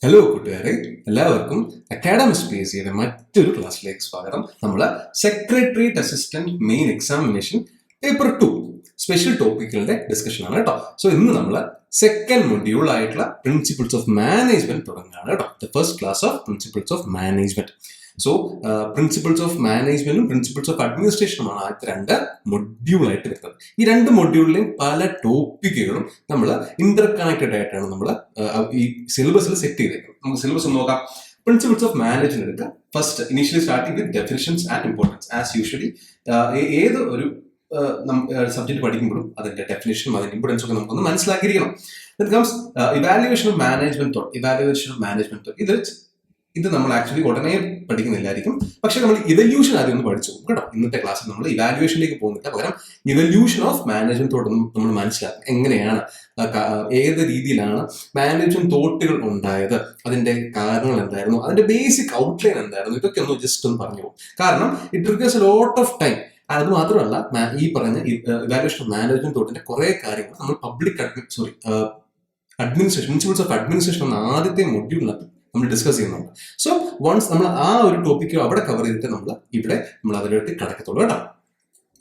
Hello കൂട്ടുകാരെ, എല്ലാവർക്കും academic സ്പേസിയുടെ മറ്റൊരു ക്ലാസ്സിലേക്ക് സ്വാഗതം. നമ്മൾ secretariat assistant main examination paper 2 special ടോപ്പിക്കുകളുടെ ഡിസ്കഷൻ ആണ് കേട്ടോ. സോ ഇന്ന് നമ്മൾ സെക്കൻഡ് മൊഡ്യൂൾ ആയിട്ടുള്ള പ്രിൻസിപ്പിൾസ് ഓഫ് മാനേജ്മെന്റ് തുടങ്ങുകയാണ് കേട്ടോ. The first class of principles of management. So principles of മാനേജ്മെന്റും പ്രിൻസിപ്പിൾസ് ഓഫ് അഡ്മിനിസ്ട്രേഷനുമാണ് ആദ്യത്തെ രണ്ട് മൊഡ്യൂളായിട്ട് വരുന്നത്. ഈ രണ്ട് മൊഡ്യൂളിലെയും പല ടോപ്പിക്കുകളും നമ്മൾ ഇന്റർ കണക്റ്റഡ് ആയിട്ടാണ് നമ്മൾ ഈ സിലബസിൽ സെറ്റ് ചെയ്തേക്കുന്നത്. നമുക്ക് സിലബസ് നോക്കാം. പ്രിൻസിപ്പിൾസ് ഓഫ് മാനേജ്മെന്റ് എടുക്കുക. First initially starting with definitions and importance. As usually ഏത് ഒരു സബ്ജക്ട് പഠിക്കുമ്പോഴും അതിന്റെ ഡെഫിനേഷനും അതിന്റെ ഇമ്പോർട്ടൻസും ഒക്കെ നമുക്കൊന്ന് മനസ്സിലാക്കിയിരിക്കണം. It comes evaluation of management. ഇത് നമ്മൾ ആക്ച്വലി ഉടനെ പഠിക്കുന്നില്ലായിരിക്കും. പക്ഷെ നമ്മൾ ഇവല്യൂഷൻ ആദ്യം ഒന്ന് പഠിച്ചു കേട്ടോ. ഇന്നത്തെ ക്ലാസ്സിൽ നമ്മൾ ഇവാലുവേഷനിലേക്ക് പോകുന്നില്ല, പകരം ഇവല്യൂഷൻ ഓഫ് മാനേജ്മെന്റ് തോട്ടൊന്നും നമ്മൾ മനസ്സിലാക്കും. എങ്ങനെയാണ്, ഏത് രീതിയിലാണ് മാനേജ്മെന്റ് തോട്ടുകൾ ഉണ്ടായത്, അതിന്റെ കാരണങ്ങൾ എന്തായിരുന്നു, അതിന്റെ ബേസിക് ഔട്ട്ലൈൻ എന്തായിരുന്നു, ഇതൊക്കെ ഒന്ന് ജസ്റ്റ് ഒന്ന് പറഞ്ഞു പോകും. കാരണം it requires a lot of time. അത് മാത്രമല്ല, ഈ പറഞ്ഞ ഇവാലുവേഷൻ ഓഫ് മാനേജ്മെന്റ് തോട്ടിന്റെ കുറെ കാര്യങ്ങൾ നമ്മൾ അഡ്മിനിസ്ട്രേഷൻ പ്രിൻസിപ്പിൾസ് ഓഫ് അഡ്മിനിസ്ട്രേഷൻ എന്ന ആദ്യത്തെ മൊഡ്യൂളിനകത്ത് നമ്മൾ ഡിസ്കസ് ചെയ്യുന്നുണ്ട്. സോ വൺസ് നമ്മൾ ആ ഒരു ടോപ്പിക്ക് അവിടെ കവർ ചെയ്തിട്ട് നമ്മൾ അതിലേക്ക് കടക്കത്തുള്ളൂ കേട്ടോ.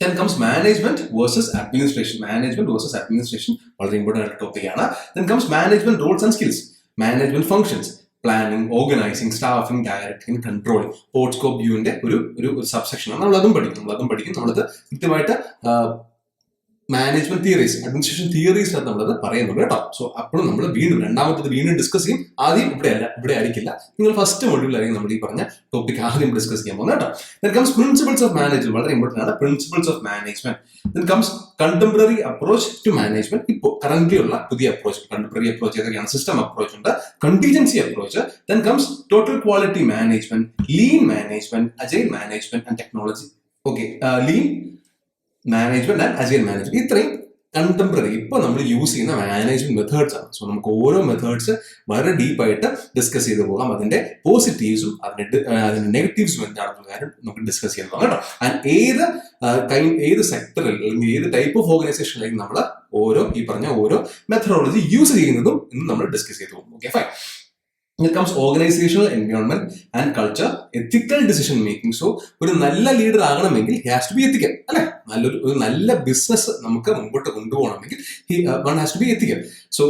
Then comes management versus administration. Management versus administration വളരെ ഇമ്പോർട്ടൻ്റ് ആയിട്ടുള്ള ടോപ്പിക്കാണ്. Then comes management roles and skills. Management functions. Planning, organising, staffing, directing, controlling. പോർട്ട്സ്കോപ്പ് വ്യൂവിന്റെ ഒരു സബ്സെക്ഷനാണ്. നമ്മളതും പഠിക്കും. നമ്മളത് കൃത്യമായിട്ട് മാനേജ്മെന്റ് തിയറീസ്, അഡ്മിനിസ്ട്രേഷൻ തിയറീസ് നമ്മളത് പറയുന്നുണ്ട് കേട്ടോ. സോ അപ്പോഴും നമ്മൾ വീണ്ടും ഡിസ്കസ് ചെയ്യും. ആദ്യം ഇവിടെ ആയിരിക്കില്ല, നിങ്ങൾ ഫസ്റ്റ് മൊഡ്യൂളിലായിരിക്കും നമ്മൾ ഈ പറഞ്ഞ ടോപ്പിക് ആദ്യം ഡിസ്കസ് ചെയ്യാൻ പോകുന്നത് കേട്ടോ. Then comes principles of management. വളരെ ഇമ്പോർട്ടൻ്റ് ആണ് principles of management. Then comes contemporary approach to management. ഇപ്പോൾ കറന്റ്ലി ഉള്ള പുതിയ അപ്രോച്ച്, കണ്ടംപററി അപ്രോച്ച് ഏതൊക്കെയാണ്? സിസ്റ്റം അപ്രോച്ച് ഉണ്ട്, contingency approach. Then comes total quality management, lean management, agile management and technology. Okay, lean management and agile management, ഇത്രയും contemporary ഇപ്പോൾ നമ്മൾ use ചെയ്യുന്ന management methods ആണ്. സോ നമുക്ക് ഓരോ മെത്തേഡ്സ് വളരെ ഡീപ്പായിട്ട് ഡിസ്കസ് ചെയ്ത് പോകാം. അതിന്റെ പോസിറ്റീവ്സും അതിന്റെ നെഗറ്റീവ്സും എന്താണെന്നുള്ള കാര്യം നമുക്ക് ഡിസ്കസ് ചെയ്യാൻ പോകാം കേട്ടോ. ആൻഡ് ഏത് സെക്ടറിൽ അല്ലെങ്കിൽ ഏത് ടൈപ്പ് ഓഫ് ഓർഗനൈസേഷനിലേക്ക് നമ്മൾ ഓരോ മെത്തഡോളജി യൂസ് ചെയ്യുന്നതും ഇന്ന് നമ്മൾ ഡിസ്കസ് ചെയ്ത് പോകും. Okay, fine. It comes organizational environment and culture, ethical decision making. So ഒരു നല്ല ലീഡർ ആകണമെങ്കിൽ he has to be ethical, അല്ലെ? ഒരു നല്ല ബിസിനസ് നമുക്ക് മുമ്പോട്ട് കൊണ്ടുപോകണമെങ്കിൽ one has to be ethical. So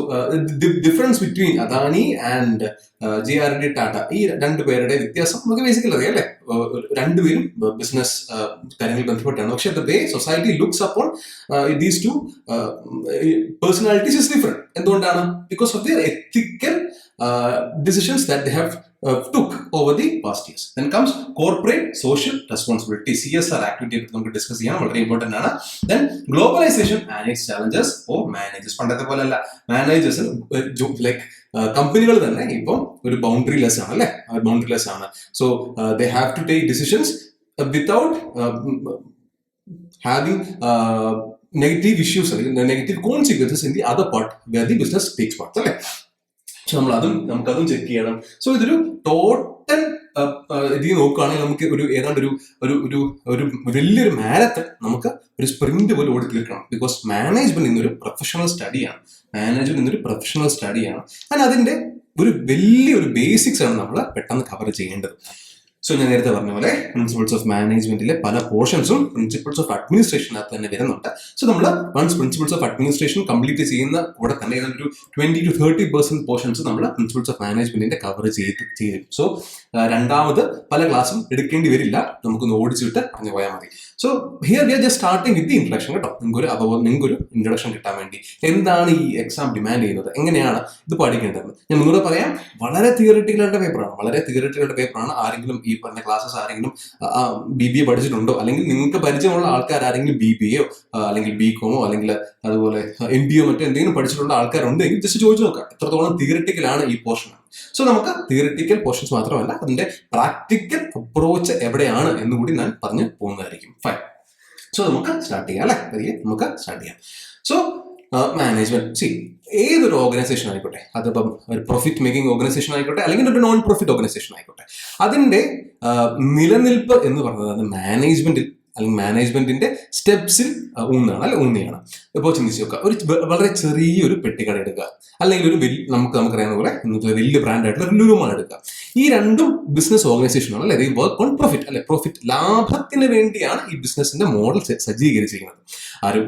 the difference between Adani and JRD Tata, ഈ രണ്ടുപേരുടെ വ്യത്യാസം നമുക്ക് ബേസിക്കലി അറിയാം, അല്ലെ? രണ്ടുപേരും ബിസിനസ് കാര്യങ്ങൾ ബന്ധപ്പെട്ടാണ്. പക്ഷെ the way society looks upon these two personalities is different. എന്തുകൊണ്ടാണ്? Because of their ethical decisions that they have took over the past years. Then comes corporate social responsibility, CSR activity നമുക്ക് discuss ചെയ്യാൻ വളരെ important ആണ്. Then globalization and its challenges for managers. പണ്ടത്തെ പോലെ അല്ല, managers like കമ്പനികൾ തന്നെ ഇപ്പം ഒരു ബൗണ്ടറി ലെസ് ആണ്, അല്ലെ? ബൗണ്ടറി ലെസ് ആണ്. So they have to take decisions without having negative issues, negative consequences in the other part where the business takes part, അല്ലെ? സോ നമുക്കതും ചെക്ക് ചെയ്യണം. സോ ഇതൊരു ടോട്ടൽ രീതി നോക്കുകയാണെങ്കിൽ നമുക്ക് ഏതാണ്ട് ഒരു വലിയൊരു മാരത്തൺ നമുക്ക് ഒരു സ്പ്രിന്റ് പോലെ ഓടി തീർക്കണം. ബിക്കോസ് മാനേജ്മെന്റ് ഇന്നൊരു പ്രൊഫഷണൽ സ്റ്റഡിയാണ്. ആൻഡ് അതിന്റെ വലിയൊരു ബേസിക്സ് ആണ് നമ്മൾ പെട്ടെന്ന് കവർ ചെയ്യേണ്ടത്. സോ ഞാൻ നേരത്തെ പറഞ്ഞ പോലെ പ്രിൻസിപ്പിൾസ് ഓഫ് മാനേജ്മെന്റിലെ പല പോർഷൻസും പ്രിൻസിപ്പിൾസ് ഓഫ് അഡ്മിനിസ്ട്രേഷനകത്ത് തന്നെ വരുന്നുണ്ട്. സോ നമ്മൾ once principles of administration complete ചെയ്യുന്ന കൂടെ തന്നെ ഏതാണ്ട് ഒരു 20 to 30% പോർഷൻസ് നമ്മൾ പ്രിൻസിപ്പിൾസ് ഓഫ് മാനേജ്മെന്റിന്റെ കവർ ചെയ്യും. സോ രണ്ടാമത് പല ക്ലാസ്സും എടുക്കേണ്ടി വരില്ല, നമുക്കൊന്ന് ഓടിച്ചിട്ട് പറഞ്ഞു പോയാൽ മതി. So here we are just starting with the introduction കേട്ടോ. നിങ്ങൾക്കൊരു ഇൻട്രഡക്ഷൻ കിട്ടാൻ വേണ്ടി എന്താണ് ഈ എക്സാം ഡിമാൻഡ് ചെയ്യുന്നത്, എങ്ങനെയാണ് ഇത് പഠിക്കേണ്ടത് ഞാൻ നിങ്ങളോട് പറയാം. വളരെ തിയറിറ്റിക്കലായിട്ട് പേപ്പറാണ്. ആരെങ്കിലും ഈ പറഞ്ഞ ക്ലാസ്സസ് ആരെങ്കിലും BBA പഠിച്ചിട്ടുണ്ടോ, അല്ലെങ്കിൽ നിങ്ങൾക്ക് പരിചയമുള്ള ആൾക്കാർ ആരെങ്കിലും BBA അല്ലെങ്കിൽ BCom അല്ലെങ്കിൽ അതുപോലെ MBA മറ്റോ എന്തെങ്കിലും പഠിച്ചിട്ടുള്ള ആൾക്കാരുണ്ടെങ്കിൽ ജസ്റ്റ് ചോദിച്ചു നോക്കാം എത്രത്തോളം തിയറിറ്റിക്കലാണ് ഈ പോർഷൻ. സോ നമുക്ക് തിയറിറ്റിക്കൽ പോർഷൻസ് മാത്രമല്ല, അതിന്റെ പ്രാക്ടിക്കൽ അപ്രോച്ച് എവിടെയാണ് എന്നുകൂടി ഞാൻ പറഞ്ഞു പോകുന്നതായിരിക്കും. ഫൈൻ. സോ നമുക്ക് സ്റ്റാർട്ട് ചെയ്യാം, അല്ലെ? നമുക്ക് സ്റ്റാർട്ട് ചെയ്യാം. സോ മാനേജ്മെന്റ്, ഏതൊരു ഓർഗനൈസേഷൻ ആയിക്കോട്ടെ, അതിപ്പം ഒരു പ്രോഫിറ്റ് മേക്കിംഗ് ഓർഗനൈസേഷൻ ആയിക്കോട്ടെ അല്ലെങ്കിൽ ഒരു നോൺ പ്രോഫിറ്റ് ഓർഗനൈസേഷൻ ആയിക്കോട്ടെ, അതിന്റെ നിലനിൽപ്പ് എന്ന് പറയുന്നത് മാനേജ്മെന്റിൽ അല്ലെങ്കിൽ മാനേജ്മെന്റിന്റെ സ്റ്റെപ്സിൽ ഊന്നിയാണ്. ഇപ്പോൾ ചിന്തിച്ച് നോക്കുക, വളരെ ചെറിയൊരു പെട്ടിക്കട എടുക്കുക, അല്ലെങ്കിൽ നമുക്കറിയാവുന്ന പോലെ ഇന്നത്തെ വലിയ ബ്രാൻഡായിട്ടുള്ള ലുലു മാൾ എടുക്കുക. ഈ രണ്ടും ബിസിനസ് ഓർഗനൈസേഷനാണ് അല്ലെ, ദേ വർക്ക് ഓൺ പ്രോഫിറ്റ് അല്ലെ, പ്രോഫിറ്റ് ലാഭത്തിന് വേണ്ടിയാണ് ഈ ബിസിനസിന്റെ മോഡൽ സജ്ജീകരിച്ചിരിക്കുന്നത്.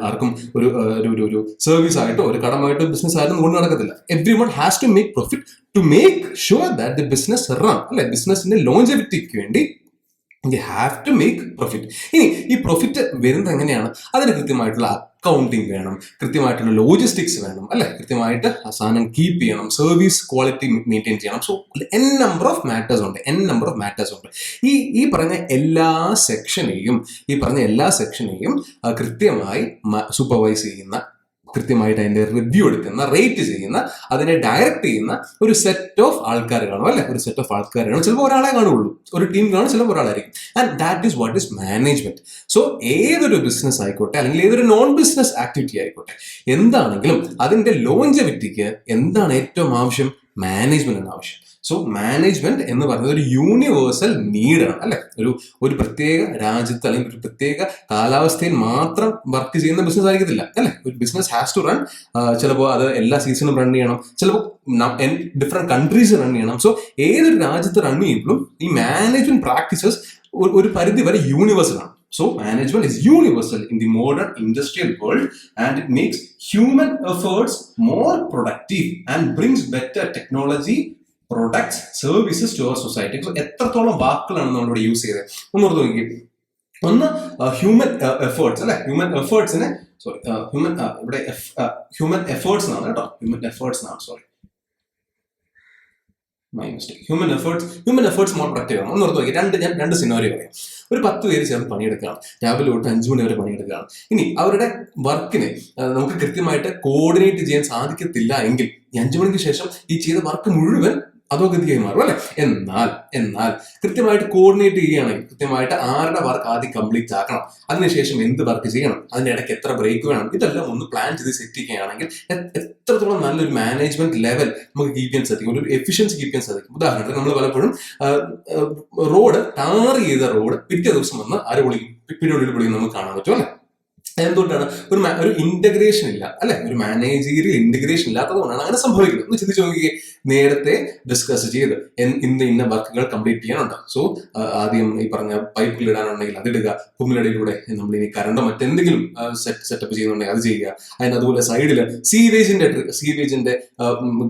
ആർക്കും ഒരു സർവീസ് ആയിട്ടോ ഒരു കടമായിട്ടോ ബിസിനസ് ആയിട്ടും കൊണ്ട് നടക്കത്തില്ല. Everyone has to make profit to make sure that the business run അല്ലെ, ബിസിനസിന്റെ ലോഞ്ചെവിറ്റിക്ക് വേണ്ടി they have to make profit. ഇനി ഈ പ്രോഫിറ്റ് വരുന്നത് എങ്ങനെയാണ്? അതിന് കൃത്യമായിട്ടുള്ള അക്കൗണ്ടിങ് വേണം, കൃത്യമായിട്ടുള്ള ലോജിസ്റ്റിക്സ് വേണം അല്ലെ, കൃത്യമായിട്ട് ആ സാധനം കീപ്പ് ചെയ്യണം, സർവീസ് ക്വാളിറ്റി മെയിൻറ്റെയിൻ ചെയ്യണം. So n number of matters ഉണ്ട്. ഈ പറഞ്ഞ എല്ലാ സെക്ഷനെയും കൃത്യമായി സൂപ്പർവൈസ് ചെയ്യുന്ന, കൃത്യമായിട്ട് അതിന്റെ റിവ്യൂ എടുക്കുന്ന, റേറ്റ് ചെയ്യുന്ന, അതിനെ ഡയറക്റ്റ് ചെയ്യുന്ന ഒരു സെറ്റ് ഓഫ് ആൾക്കാർ കാണും അല്ലെ, ചിലപ്പോൾ ഒരാളെ കാണുള്ളൂ, ഒരു ടീം കാണും, ചിലപ്പോൾ ഒരാളായിരിക്കും. And that is what is management. So ഏതൊരു ബിസിനസ് ആയിക്കോട്ടെ, അല്ലെങ്കിൽ ഏതൊരു നോൺ ബിസിനസ് ആക്ടിവിറ്റി ആയിക്കോട്ടെ, എന്താണെങ്കിലും അതിന്റെ ലോഞ്ചെവിറ്റിക്ക് എന്താണ് ഏറ്റവും ആവശ്യം? മാനേജ്മെന്റ് ആണ് ആവശ്യം. സോ മാനേജ്മെന്റ് എന്ന് പറയുന്നത് ഒരു യൂണിവേഴ്സൽ നീഡാണ് അല്ലെ. ഒരു പ്രത്യേക രാജ്യത്ത് അല്ലെങ്കിൽ ഒരു പ്രത്യേക കാലാവസ്ഥയിൽ മാത്രം വർക്ക് ചെയ്യുന്ന ബിസിനസ് ആയിരിക്കത്തില്ല അല്ലെ. ഒരു ബിസിനസ് ഹാസ് ടു റൺ. ചിലപ്പോൾ അത് എല്ലാ സീസണും റൺ ചെയ്യണം, ചിലപ്പോൾ ഡിഫറെന്റ് കൺട്രീസ് റൺ ചെയ്യണം. സോ ഏതൊരു രാജ്യത്ത് റൺ ചെയ്യുമ്പോഴും ഈ മാനേജ്മെന്റ് പ്രാക്ടീസസ് ഒരു പരിധി വരെ യൂണിവേഴ്സൽ ആണ്. So management is universal in the modern industrial world, and it makes human efforts more productive and brings better technology, products, services to our society. So എത്രത്തോളം വാക്കുകളാണ് നമ്മളിവിടെ യൂസ് ചെയ്തത് ഒന്ന് ഓർത്ത് നോക്കി. ഒന്ന് ഹ്യൂമൻ എഫേർട്സ് അല്ലെ, ഹ്യൂമൻ എഫേർട്സിനെ ഇവിടെ ഹ്യൂമൻ എഫേർട്സ് എന്നാണ് കേട്ടോ, my mistake. Human efforts more productive ആണ്. ഒന്ന് ഓർത്ത് നോക്കി. രണ്ട് സിനാരിയോ പറയാം. ഒരു 10 പേര് ചേർന്ന് പണിയെടുക്കുകയാണ്, രാവിലെ തൊട്ട് 5 മണി വരെ പണിയെടുക്കുകയാണ്. ഇനി അവരുടെ വർക്കിനെ നമുക്ക് കൃത്യമായിട്ട് കോർഡിനേറ്റ് ചെയ്യാൻ സാധിക്കത്തില്ല എങ്കിൽ ഈ 5 മണിക്ക് ശേഷം ഈ ചെയ്ത വർക്ക് മുഴുവൻ അധോഗതിയായി മാറും അല്ലെ. എന്നാൽ കൃത്യമായിട്ട് കോർഡിനേറ്റ് ചെയ്യുകയാണെങ്കിൽ, കൃത്യമായിട്ട് ആരുടെ വർക്ക് ആദ്യം കംപ്ലീറ്റ് ആക്കണം, അതിനുശേഷം എന്ത് വർക്ക് ചെയ്യണം, അതിന്റെ ഇടയ്ക്ക് എത്ര ബ്രേക്ക് വേണം, ഇതെല്ലാം ഒന്ന് പ്ലാൻ ചെയ്ത് സെറ്റ് ചെയ്യുകയാണെങ്കിൽ എത്രത്തോളം നല്ലൊരു മാനേജ്മെന്റ് ലെവൽ നമുക്ക് കീപ്പ് ചെയ്യാൻ സാധിക്കും, ഒരു എഫിഷ്യൻസി കീപ്പ് ചെയ്യാൻ സാധിക്കും. ഉദാഹരണത്തിന് നമ്മൾ പലപ്പോഴും ടാർ ചെയ്ത റോഡ് പിറ്റേ ദിവസം വന്ന് ആര് പൊളിക്കും, പിന്നീട് നമുക്ക് കാണാൻ പറ്റും അല്ലെ. എന്തുകൊണ്ടാണ്? ഒരു ഇന്റഗ്രേഷൻ ഇല്ല അല്ലെ, ഒരു മാനേജീരിയൽ ഇന്റഗ്രേഷൻ ഇല്ലാത്തതുകൊണ്ടാണ് അങ്ങനെ സംഭവിക്കുന്നത്. ഒന്ന് ചിന്തിച്ചു നോക്കിയേ, നേരത്തെ ഡിസ്കസ് ചെയ്ത് ഇന്ന വർക്കുകൾ കംപ്ലീറ്റ് ചെയ്യാനുണ്ട്. സോ ആദ്യം ഈ പറഞ്ഞ പൈപ്പിൽ ഇടാനുണ്ടെങ്കിൽ അതിടുക, കുമ്മിലടിയിലൂടെ നമ്മൾ ഇനി കറണ്ടോ മറ്റെന്തെങ്കിലും സെറ്റപ്പ് ചെയ്യുന്നുണ്ടെങ്കിൽ അത് ചെയ്യുക. അതുപോലെ സൈഡിൽ സീവേജിന്റെ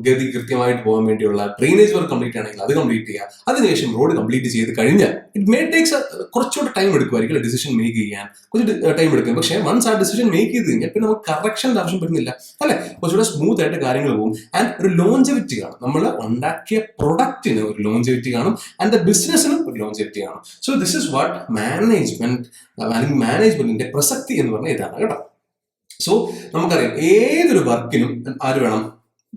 ഗതി കൃത്യമായിട്ട് പോകാൻ വേണ്ടിയുള്ള ഡ്രെയിനേജ് വർക്ക് കംപ്ലീറ്റ് ആണെങ്കിൽ അത് കംപ്ലീറ്റ് ചെയ്യുക. അതിനുശേഷം റോഡ് കംപ്ലീറ്റ് ചെയ്ത് കഴിഞ്ഞാൽ ഇറ്റ് മേ ടേക്സ് കുറച്ചുകൂടെ ടൈം എടുക്കുമായിരിക്കും ഡിസിഷൻ മേക്ക് ചെയ്യാൻ, കുറച്ച് ടൈം എടുക്കും. പക്ഷേ വൺസ് ആ ഡിസിഷൻ മേക്ക് ചെയ്ത് കഴിഞ്ഞാൽ പിന്നെ നമുക്ക് കറക്ഷൻ്റെ ആവശ്യം വരുന്നില്ല അല്ലെ, കുറച്ചുകൂടെ സ്മൂത്ത് ആയിട്ട് കാര്യങ്ങൾ പോകും. ആൻഡ് ഒരു ലോഞ്ചെവിറ്റി കാണും, നമ്മൾ ഉണ്ടാക്കിയ പ്രൊഡക്റ്റിന് ഒരു ലോഞ്ചെവിറ്റി കാണും, ആൻഡ് ദ ബിസിനസ്സിനും ഒരു ലോഞ്ചെവിറ്റി കാണും. So this is what management അല്ലെങ്കിൽ മാനേജ്മെന്റിന്റെ പ്രസക്തി എന്ന് പറഞ്ഞാൽ ഇതാണ് കേട്ടോ. സോ നമുക്കറിയാം ഏതൊരു വർക്കിനും ആര് വേണം,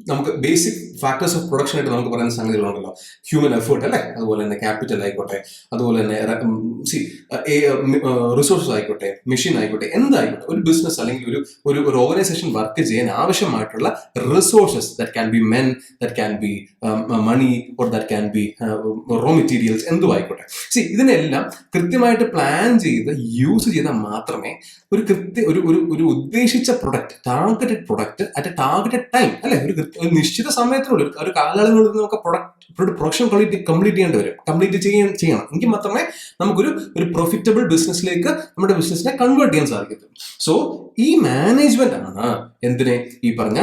നമുക്ക് ബേസിക് ഫാക്ടേഴ്സ് ഓഫ് പ്രൊഡക്ഷൻ ആയിട്ട് നമുക്ക് പറയുന്ന സംഗതികളുണ്ടല്ലോ. ഹ്യൂമൻ എഫേർട്ട് അല്ലെ, അതുപോലെ തന്നെ ക്യാപിറ്റൽ ആയിക്കോട്ടെ, അതുപോലെ തന്നെ റിസോഴ്സസ് ആയിക്കോട്ടെ, മെഷീൻ ആയിക്കോട്ടെ, എന്തായിക്കോട്ടെ, ഒരു ബിസിനസ് അല്ലെങ്കിൽ ഒരു ഓർഗനൈസേഷൻ വർക്ക് ചെയ്യാൻ ആവശ്യമായിട്ടുള്ള resources, that can be men, that can be money, or that can be raw materials, എന്തും ആയിക്കോട്ടെ. ഇതിനെല്ലാം കൃത്യമായിട്ട് പ്ലാൻ ചെയ്ത് യൂസ് ചെയ്താൽ മാത്രമേ ഒരു ഉദ്ദേശിച്ച product, targeted product at A targeted time അല്ലെ, ഒരു നിശ്ചിത സമയത്തിനുള്ളിൽ ഒരു കാലയളവിനുള്ളിൽ നമുക്ക് പ്രൊഡക്ഷൻ കംപ്ലീറ്റ് ചെയ്യേണ്ടി വരും, കംപ്ലീറ്റ് ചെയ്യണം. എങ്കിൽ മാത്രമേ നമുക്കൊരു പ്രോഫിറ്റബിൾ ബിസിനസ്സിലേക്ക് നമ്മുടെ ബിസിനസ്സിനെ കൺവേർട്ട് ചെയ്യാൻ സാധിക്കത്തുള്ളൂ. സോ ഈ മാനേജ്മെന്റ് ആണ് എന്തിനെ, ഈ പറഞ്ഞ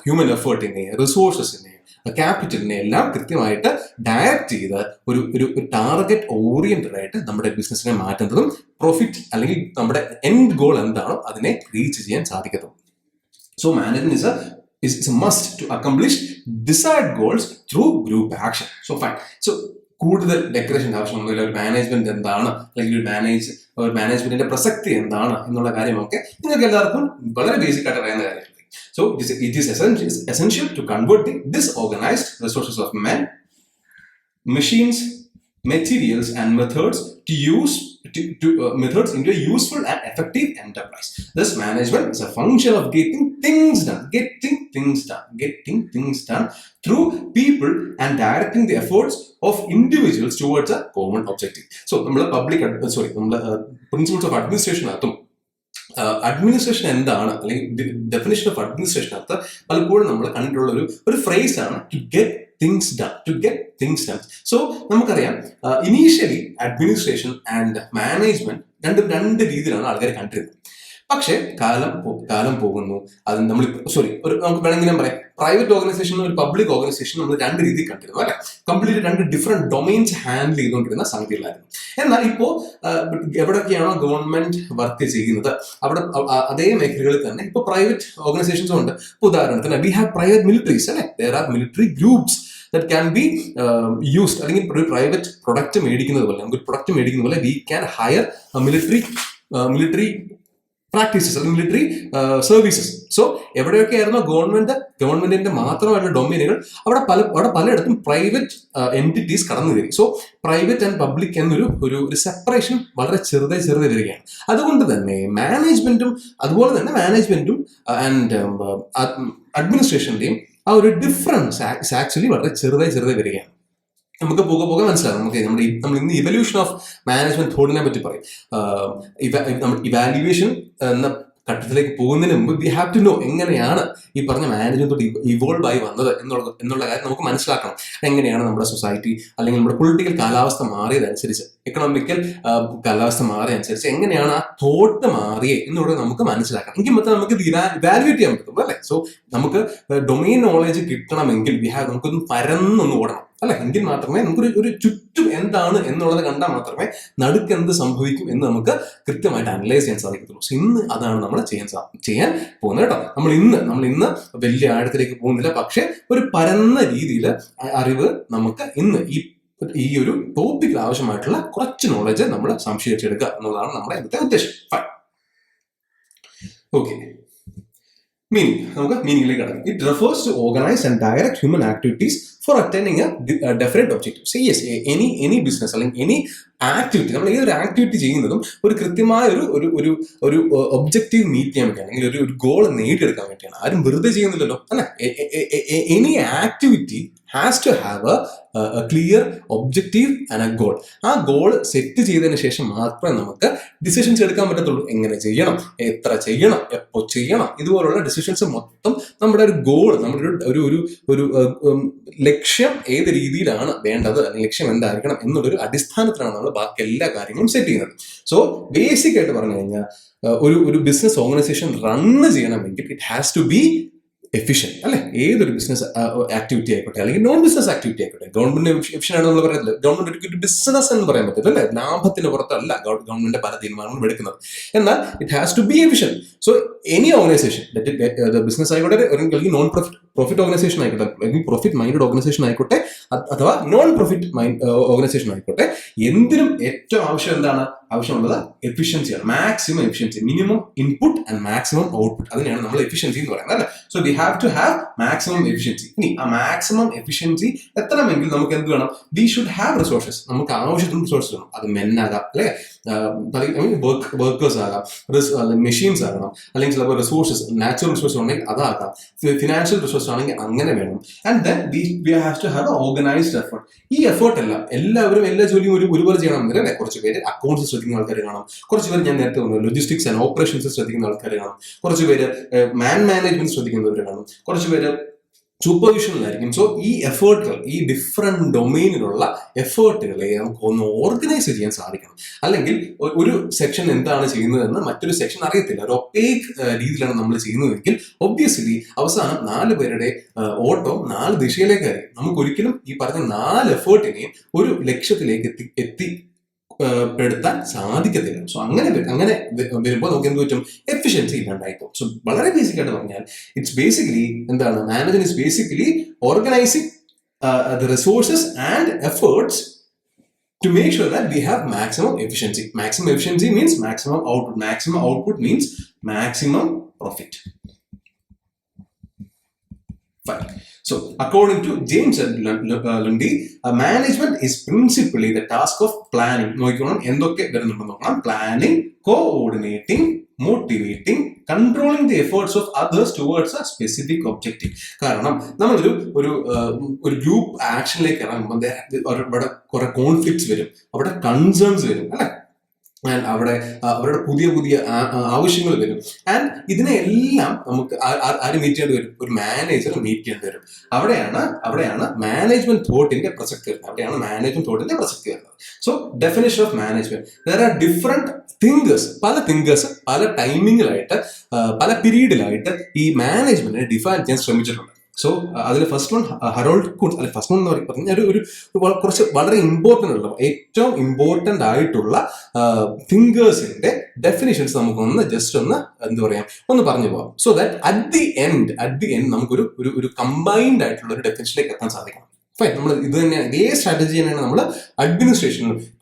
ഹ്യൂമൻ എഫേർട്ടിനെ, റിസോഴ്സസിനെ, ക്യാപിറ്റലിനെ എല്ലാം കൃത്യമായിട്ട് ഡയറക്റ്റ് ചെയ്ത് ഒരു ടാർഗറ്റ് ഓറിയന്റഡ് ആയിട്ട് നമ്മുടെ ബിസിനസ്സിനെ മാറ്റുന്നതും പ്രോഫിറ്റ് അല്ലെങ്കിൽ നമ്മുടെ എൻഡ് ഗോൾ എന്താണോ അതിനെ റീച്ച് ചെയ്യാൻ സാധിക്കത്തുള്ളൂ. So management is a must to accomplish desired goals through group action. So fine. So കൂടുതൽ ഡെക്കറേഷൻ ആവശ്യമൊന്നുമില്ല. ഒരു മാനേജ്മെന്റ് എന്താണ്, അല്ലെങ്കിൽ ഒരു മാനേജ്മെന്റിന്റെ പ്രസക്തി എന്താണ് എന്നുള്ള കാര്യമൊക്കെ നിങ്ങൾക്ക് എല്ലാവർക്കും വളരെ ബേസിക് ആയിട്ട് അറിയുന്ന കാര്യമാണ്. So it is essential to convert the disorganized resources of men, machines, materials and methods to use methods into a useful and effective enterprise. Thus, management is a function of getting things done through people and directing the efforts of individuals towards a common objective. So, principles of administration administration എന്താണ്, അല്ലെങ്കിൽ definition of അഡ്മിനിസ്ട്രേഷനകത്ത് പലപ്പോഴും നമ്മൾ കണ്ടിട്ടുള്ള ഒരു phrase ആണ് to get things done. So നമുക്കറിയാം, initially administration and management രണ്ട് രീതിയിലാണ് ആൾക്കാർ കണ്ടിരുന്നത്. പക്ഷേ കാലം പോകുന്നു. അത് നമുക്ക് വേണമെങ്കിൽ ഞാൻ പറയാം, പ്രൈവറ്റ് ഓർഗനൈസേഷനും ഒരു പബ്ലിക് ഓർഗനൈസേഷനും നമ്മൾ രണ്ട് രീതിയിൽ കണ്ടിരുന്നു അല്ലെ. കംപ്ലീറ്റ് രണ്ട് ഡിഫറെന്റ് ഡൊമൈൻസ് ഹാൻഡിൽ ചെയ്തുകൊണ്ടിരുന്ന സംഗതികളായിരുന്നു. എന്നാൽ ഇപ്പോൾ എവിടെയൊക്കെയാണോ ഗവൺമെന്റ് വർക്ക് ചെയ്യുന്നത് അവിടെ അതേ മേഖലകളിൽ തന്നെ ഇപ്പോൾ പ്രൈവറ്റ് ഓർഗനൈസേഷൻസും ഉണ്ട്. ഇപ്പോൾ ഉദാഹരണത്തിന് വി ഹാവ് പ്രൈവറ്റ് മിലിറ്ററീസ് അല്ലെ. There are military groups that can be used. അല്ലെങ്കിൽ ഒരു പ്രൈവറ്റ് പ്രൊഡക്റ്റ് മേടിക്കുന്നത് പോലെ, നമുക്ക് പ്രൊഡക്റ്റ് മേടിക്കുന്ന പോലെ we can higher military practices അല്ലെങ്കിൽ മിലിറ്ററി സർവീസസ്. സോ എവിടെയൊക്കെയായിരുന്നു ഗവൺമെന്റിന്റെ മാത്രമായിട്ടുള്ള ഡൊമൈനുകൾ അവിടെ പലയിടത്തും പ്രൈവറ്റ് എൻറ്റിറ്റീസ് കടന്നു കയറി. സോ പ്രൈവറ്റ് ആൻഡ് പബ്ലിക് എന്നൊരു സെപ്പറേഷൻ വളരെ ചെറുതായി വരികയാണ്. അതുകൊണ്ട് തന്നെ മാനേജ്മെന്റും ആൻഡ് അഡ്മിനിസ്ട്രേഷന്റെയും ആ ഒരു ഡിഫറൻസ് ആക്ച്വലി വളരെ ചെറുതായി വരികയാണ്. നമുക്ക് പോകെ മനസ്സിലാവും. നമ്മൾ ഇന്ന് ഇവല്യൂഷൻ ഓഫ് മാനേജ്മെന്റ് തോട്ടിനെ പറ്റി പറയും. നമ്മൾ ഇവാലുവേഷൻ എന്ന ഘട്ടത്തിലേക്ക് പോകുന്നതിന് മുമ്പ് വി ഹാവ് ടു നോ എങ്ങനെയാണ് ഈ പറഞ്ഞ മാനേജ്മെന്റ് ഇവോൾവ് ആയി വന്നത് എന്നുള്ള കാര്യം നമുക്ക് മനസ്സിലാക്കണം. എങ്ങനെയാണ് നമ്മുടെ സൊസൈറ്റി അല്ലെങ്കിൽ നമ്മുടെ പൊളിറ്റിക്കൽ കാലാവസ്ഥ മാറിയതനുസരിച്ച്, എക്കണോമിക്കൽ കാലാവസ്ഥ മാറിയതനുസരിച്ച് എങ്ങനെയാണ് ആ തോട്ട് മാറിയേ എന്നുള്ളത് നമുക്ക് മനസ്സിലാക്കണം. എങ്കിൽ മാത്രമേ നമുക്ക് ഇവാലുവേറ്റ് ചെയ്യാൻ പറ്റുള്ളൂ അല്ലെ. സോ നമുക്ക് ഡൊമൈൻ നോളേജ് കിട്ടണമെങ്കിൽ നമുക്കൊന്ന് പരന്നൊന്ന് ഓടണം അല്ലെ. എങ്കിൽ മാത്രമേ നമുക്കൊരു ചുറ്റും എന്താണ് എന്നുള്ളത് കണ്ടാൽ മാത്രമേ നടുക്ക് എന്ത് സംഭവിക്കും എന്ന് നമുക്ക് കൃത്യമായിട്ട് അനലൈസ് ചെയ്യാൻ സാധിക്കത്തുള്ളൂ. സോ ഇന്ന് അതാണ് നമ്മൾ ചെയ്യാൻ പോകുന്നത് കേട്ടോ. നമ്മൾ ഇന്ന് വലിയ ആഴത്തിലേക്ക് പോകുന്നില്ല, പക്ഷെ ഒരു പരന്ന രീതിയിൽ അറിവ് നമുക്ക് ഇന്ന് ഈ ഒരു ടോപ്പിക്കിൽ ആവശ്യമായിട്ടുള്ള കുറച്ച് നോളജ് നമ്മൾ സംശയിച്ചെടുക്കുക എന്നുള്ളതാണ് നമ്മുടെ ഇന്നത്തെ ഉദ്ദേശം. Fine, okay. നമുക്ക് മീനിങ്ങിലേക്ക് കടക്കാം. It refers to organize and direct human activities for attaining a definite objective. So yes, any business അല്ലെങ്കിൽ എനി ആക്ടിവിറ്റി, നമ്മൾ ഏതൊരു ആക്ടിവിറ്റി ചെയ്യുന്നതും ഒരു കൃത്യമായ ഒരു ഒബ്ജക്റ്റീവ് മീറ്റ് ചെയ്യാൻ വേണ്ടിയാണ്, അല്ലെങ്കിൽ ഒരു ഗോൾ നേടിയെടുക്കാൻ വേണ്ടിയാണ്. ആരും വെറുതെ ചെയ്യുന്നില്ലല്ലോ അല്ലെ. Any activity has to have a clear objective and a goal. ആ ഗോൾ സെറ്റ് ചെയ്തതിന് ശേഷം മാത്രമേ നമുക്ക് ഡിസിഷൻസ് എടുക്കാൻ പറ്റത്തുള്ളൂ. എങ്ങനെ ചെയ്യണം, എത്ര ചെയ്യണം, എപ്പോൾ ചെയ്യണം, ഇതുപോലുള്ള ഡിസിഷൻസ് മൊത്തം നമ്മുടെ ഒരു ഗോൾ, നമ്മുടെ ഒരു ലക്ഷ്യം ഏത് രീതിയിലാണ് വേണ്ടത്, അല്ലെങ്കിൽ ലക്ഷ്യം എന്തായിരിക്കണം എന്നുള്ളൊരു അടിസ്ഥാനത്തിലാണ് നമ്മൾ ബാക്കി എല്ലാ കാര്യങ്ങളും സെറ്റ് ചെയ്യുന്നത്. സോ ബേസിക് ആയിട്ട് പറഞ്ഞു കഴിഞ്ഞാൽ ഒരു ബിസിനസ് ഓർഗനൈസേഷൻ റണ്ണ് ചെയ്യണമെങ്കിൽ it has to be efficient അല്ലെ. ഏതൊരു ബിസിനസ് ആക്ടിവിറ്റി ആയിക്കോട്ടെ അല്ലെങ്കിൽ നോൺ ബിസിനസ് ആക്ടിവിറ്റി ആയിക്കോട്ടെ. ഗവൺമെന്റ് എഫിഷ്യന്റ് ആണെന്ന് നമ്മൾ പറയുന്നത്, ഗവൺമെന്റ് ഒരു ബിസിനസ് എന്ന് പറയാൻ പറ്റില്ല അല്ലെ. ലാഭത്തിന് പുറത്തല്ല ഗവൺമെന്റ് പല തീരുമാനങ്ങളും എടുക്കുന്നത്. എന്നാൽ it has to be efficient. So any organization, business ആയിക്കോട്ടെ അല്ലെങ്കിൽ നോൺ പ്രോഫിറ്റ് ഓർഗനൈസേഷൻ ആയിക്കോട്ടെ, അല്ലെങ്കിൽ പ്രോഫിറ്റ് മൈൻഡഡ് ഓർഗനൈസേഷൻ ആയിക്കോട്ടെ, അഥവാ നോൺ പ്രോഫിറ്റ് ഓർഗനൈസേഷൻ ആയിക്കോട്ടെ, എന്തിനും ഏറ്റവും ആവശ്യമുള്ളത് എഫിഷ്യൻസിയാണ്. Maximum efficiency, minimum input and maximum output, അതിനെയാണ് നമ്മൾ എഫിഷ്യൻസി എന്ന് പറയുന്നത് അല്ലെ. So we have to have maximum efficiency. ഇനി ആ മാക്സിമം എഫിഷ്യൻസി എത്തണമെങ്കിൽ നമുക്ക് എന്ത് വേണം? We should have resources. നമുക്ക് ആവശ്യത്തിന് റിസോഴ്സസ് വേണം. അത് മെൻ ആകാം അല്ലെ, വർക്കേഴ്സ് ആകാം, മെഷീൻസ് ആകണം, അല്ലെങ്കിൽ ചിലപ്പോൾ റിസോഴ്സസ്, നാച്ചുറൽ റിസോഴ്സ് ഉണ്ടെങ്കിൽ അതാകാം, ഫിനാൻഷ്യൽ റിസോഴ്സ് ആണെങ്കിൽ അങ്ങനെ വേണം. And then we have to have organized effort. ഈ എഫേർട്ട് എല്ലാവരും എല്ലാ ജോലിയും ഒരുപോലെ ചെയ്യണമെന്നില്ല അല്ലെ. കുറച്ച് പേര് അക്കൗണ്ട്സ് ശ്രദ്ധിക്കുന്ന ആൾക്കാർ കാണാം, കുറച്ച് പേര് ഞാൻ നേരത്തെ പറഞ്ഞു ലോജിസ്റ്റിക്സ് ആൻഡ് ഓപ്പറേഷൻസ് ശ്രദ്ധിക്കുന്ന ആൾക്കാർ കാണാം, കുറച്ച് പേര് മാനേജ്മെന്റ് ശ്രദ്ധിക്കുന്നവർ കാണും, കുറച്ച് പേര് സൂപ്പർവിഷനിലായിരിക്കും. സോ ഈ എഫേർട്ടുകൾ, ഈ ഡിഫറെന്റ് ഡൊമൈനിലുള്ള എഫേർട്ടുകളെ നമുക്ക് ഒന്ന് ഓർഗനൈസ് ചെയ്യാൻ സാധിക്കണം. അല്ലെങ്കിൽ ഒരു സെക്ഷൻ എന്താണ് ചെയ്യുന്നതെന്ന് മറ്റൊരു സെക്ഷൻ അറിയത്തില്ല, ഒരു ഒപ്പേക്ക് രീതിയിലാണ് നമ്മൾ ചെയ്യുന്നതെങ്കിൽ ഒബ്വിയസ്ലി അവസാനം 4 പേരുടെ ഓട്ടം 4 ദിശയിലേക്കായിരിക്കും. നമുക്കൊരിക്കലും ഈ പറഞ്ഞ 4 എഫേർട്ടിനെയും ഒരു ലക്ഷ്യത്തിലേക്ക് പെടുത്താൻ സാധിക്കത്തില്ല. സോ അങ്ങനെ വരുമ്പോൾ നമുക്ക് എന്ത് പറ്റും? എഫിഷ്യൻസി ഇല്ലാണ്ടായിപ്പോ. സോ വളരെ ബേസിക് ആയിട്ട് പറഞ്ഞാൽ ഇറ്റ്സ് ബേസിക്കലി എന്താണ്? Management is basically organising the resources and efforts to make sure that we have maximum efficiency. Maximum efficiency means maximum output. Maximum output means maximum profit. Fine. So, according to James Lundy, management is principally the task of planning. നോക്കണം എന്തൊക്കെ വരുന്നുണ്ടെന്ന് നോക്കണം. Planning, coordinating, motivating, controlling the efforts of others towards a specific objective. കാരണം നമ്മളൊരു ഒരു group ആക്ഷനിലേക്ക് ഇറങ്ങുമ്പോൾ അവിടെ കുറെ കോൺഫ്ലിക്ട്സ് വരും, അവിടെ കൺസേൺസ് വരും അല്ലെ, ആൻഡ് അവിടെ അവരുടെ പുതിയ പുതിയ ആവശ്യങ്ങൾ വരും. ആൻഡ് ഇതിനെല്ലാം നമുക്ക് ആര് മീറ്റ് ചെയ്യേണ്ടി വരും? ഒരു മാനേജർ മീറ്റ് ചെയ്യേണ്ടി വരും. അവിടെയാണ് മാനേജ്മെന്റ് തോട്ടിന്റെ പ്രസക്തി വരുന്നത്. So definition of management, there are different thinkers, പല ടൈമിങ്ങിലായിട്ട് പല പീരീഡിലായിട്ട് ഈ മാനേജ്മെന്റിനെ ഡിഫൈൻ ചെയ്യാൻ ശ്രമിച്ചിട്ടുണ്ട്. സോ അതിൽ ഫസ്റ്റ് വൺ ഹറോൾഡ് കുൺസ്, അല്ലെ ഫസ്റ്റ് വൺ എന്ന് പറഞ്ഞാൽ ഒരു കുറച്ച് വളരെ ഏറ്റവും ഇമ്പോർട്ടന്റ് ആയിട്ടുള്ള തിങ്കേഴ്സിന്റെ ഡെഫിനിഷൻസ് നമുക്കൊന്ന് ജസ്റ്റ് ഒന്ന് പറഞ്ഞു പോകാം. So that at the end നമുക്കൊരു ഒരു കമ്പൈൻഡ് ആയിട്ടുള്ള ഒരു ഡെഫിനിഷനിലേക്ക് എത്താൻ സാധിക്കണം. ഫൈൻ, നമ്മൾ ഇത് തന്നെ അതേ സ്ട്രാറ്റജി തന്നെയാണ് നമ്മൾ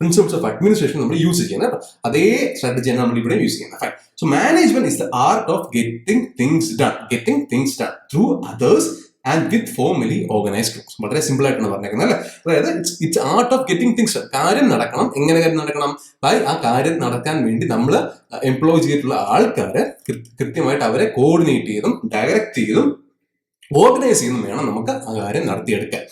പ്രിൻസിപ്പിൾസ് ഓഫ് അഡ്മിനിസ്ട്രേഷൻ നമ്മൾ യൂസ് ചെയ്യുന്നത് കേട്ടോ. അതേ സ്ട്രാറ്റജിയാണ് നമ്മൾ ഇവിടെ യൂസ് ചെയ്യുന്നത്. Fine. So management is the art of getting things done through others and with formally organised groups. വളരെ സിമ്പിൾ ആയിട്ടാണ് പറഞ്ഞേക്കുന്നത് അല്ലെ. അതായത് it's art of getting things done. കാര്യം നടക്കണം. എങ്ങനെ കാര്യം നടക്കണം? ആ കാര്യം നടക്കാൻ വേണ്ടി നമ്മൾ എംപ്ലോയ് ചെയ്തിട്ടുള്ള ആൾക്കാരെ കൃത്യമായിട്ട് അവരെ കോർഡിനേറ്റ് ചെയ്തും ഡയറക്റ്റ് ചെയ്തും ഓർഗനൈസ് ചെയ്തും വേണം നമുക്ക് ആ കാര്യം നടത്തിയെടുക്കാൻ.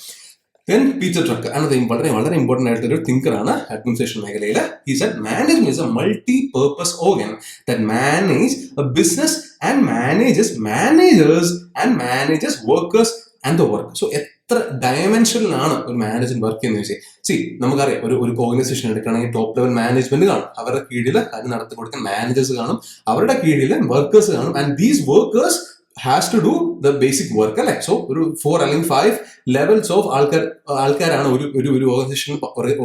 Then Peter Drucker, വളരെ ഇമ്പോർട്ടന്റ് ആയിട്ടുള്ള ഒരു തിങ്കറാണ് അഡ്മിനിസ്ട്രേഷൻ മേഖലയിൽ. He said management is a multi-purpose organ that manage a business and manages managers and manages workers and the work. So എത്ര ഡയമെൻഷനിലാണ് ഒരു മാനേജ്മെന്റ് വർക്ക് ചെയ്യുന്നത് ചോദിച്ചാൽ, നമുക്കറിയാം ഒരു ഓർഗനൈസേഷൻ എടുക്കുകയാണെങ്കിൽ ടോപ്പ് ലെവൽ മാനേജ്മെന്റ് കാണും, അവരുടെ കീഴിൽ അത് നടത്തി കൊടുക്കാൻ മാനേജേഴ്സ് കാണും, അവരുടെ കീഴിൽ വർക്കേഴ്സ് കാണും, and these workers has to do the basic work അല്ലെ. സോ ഒരു 4 അല്ലെങ്കിൽ 5 ലെവൽസ് ഓഫ് ആൾക്കാരാണ്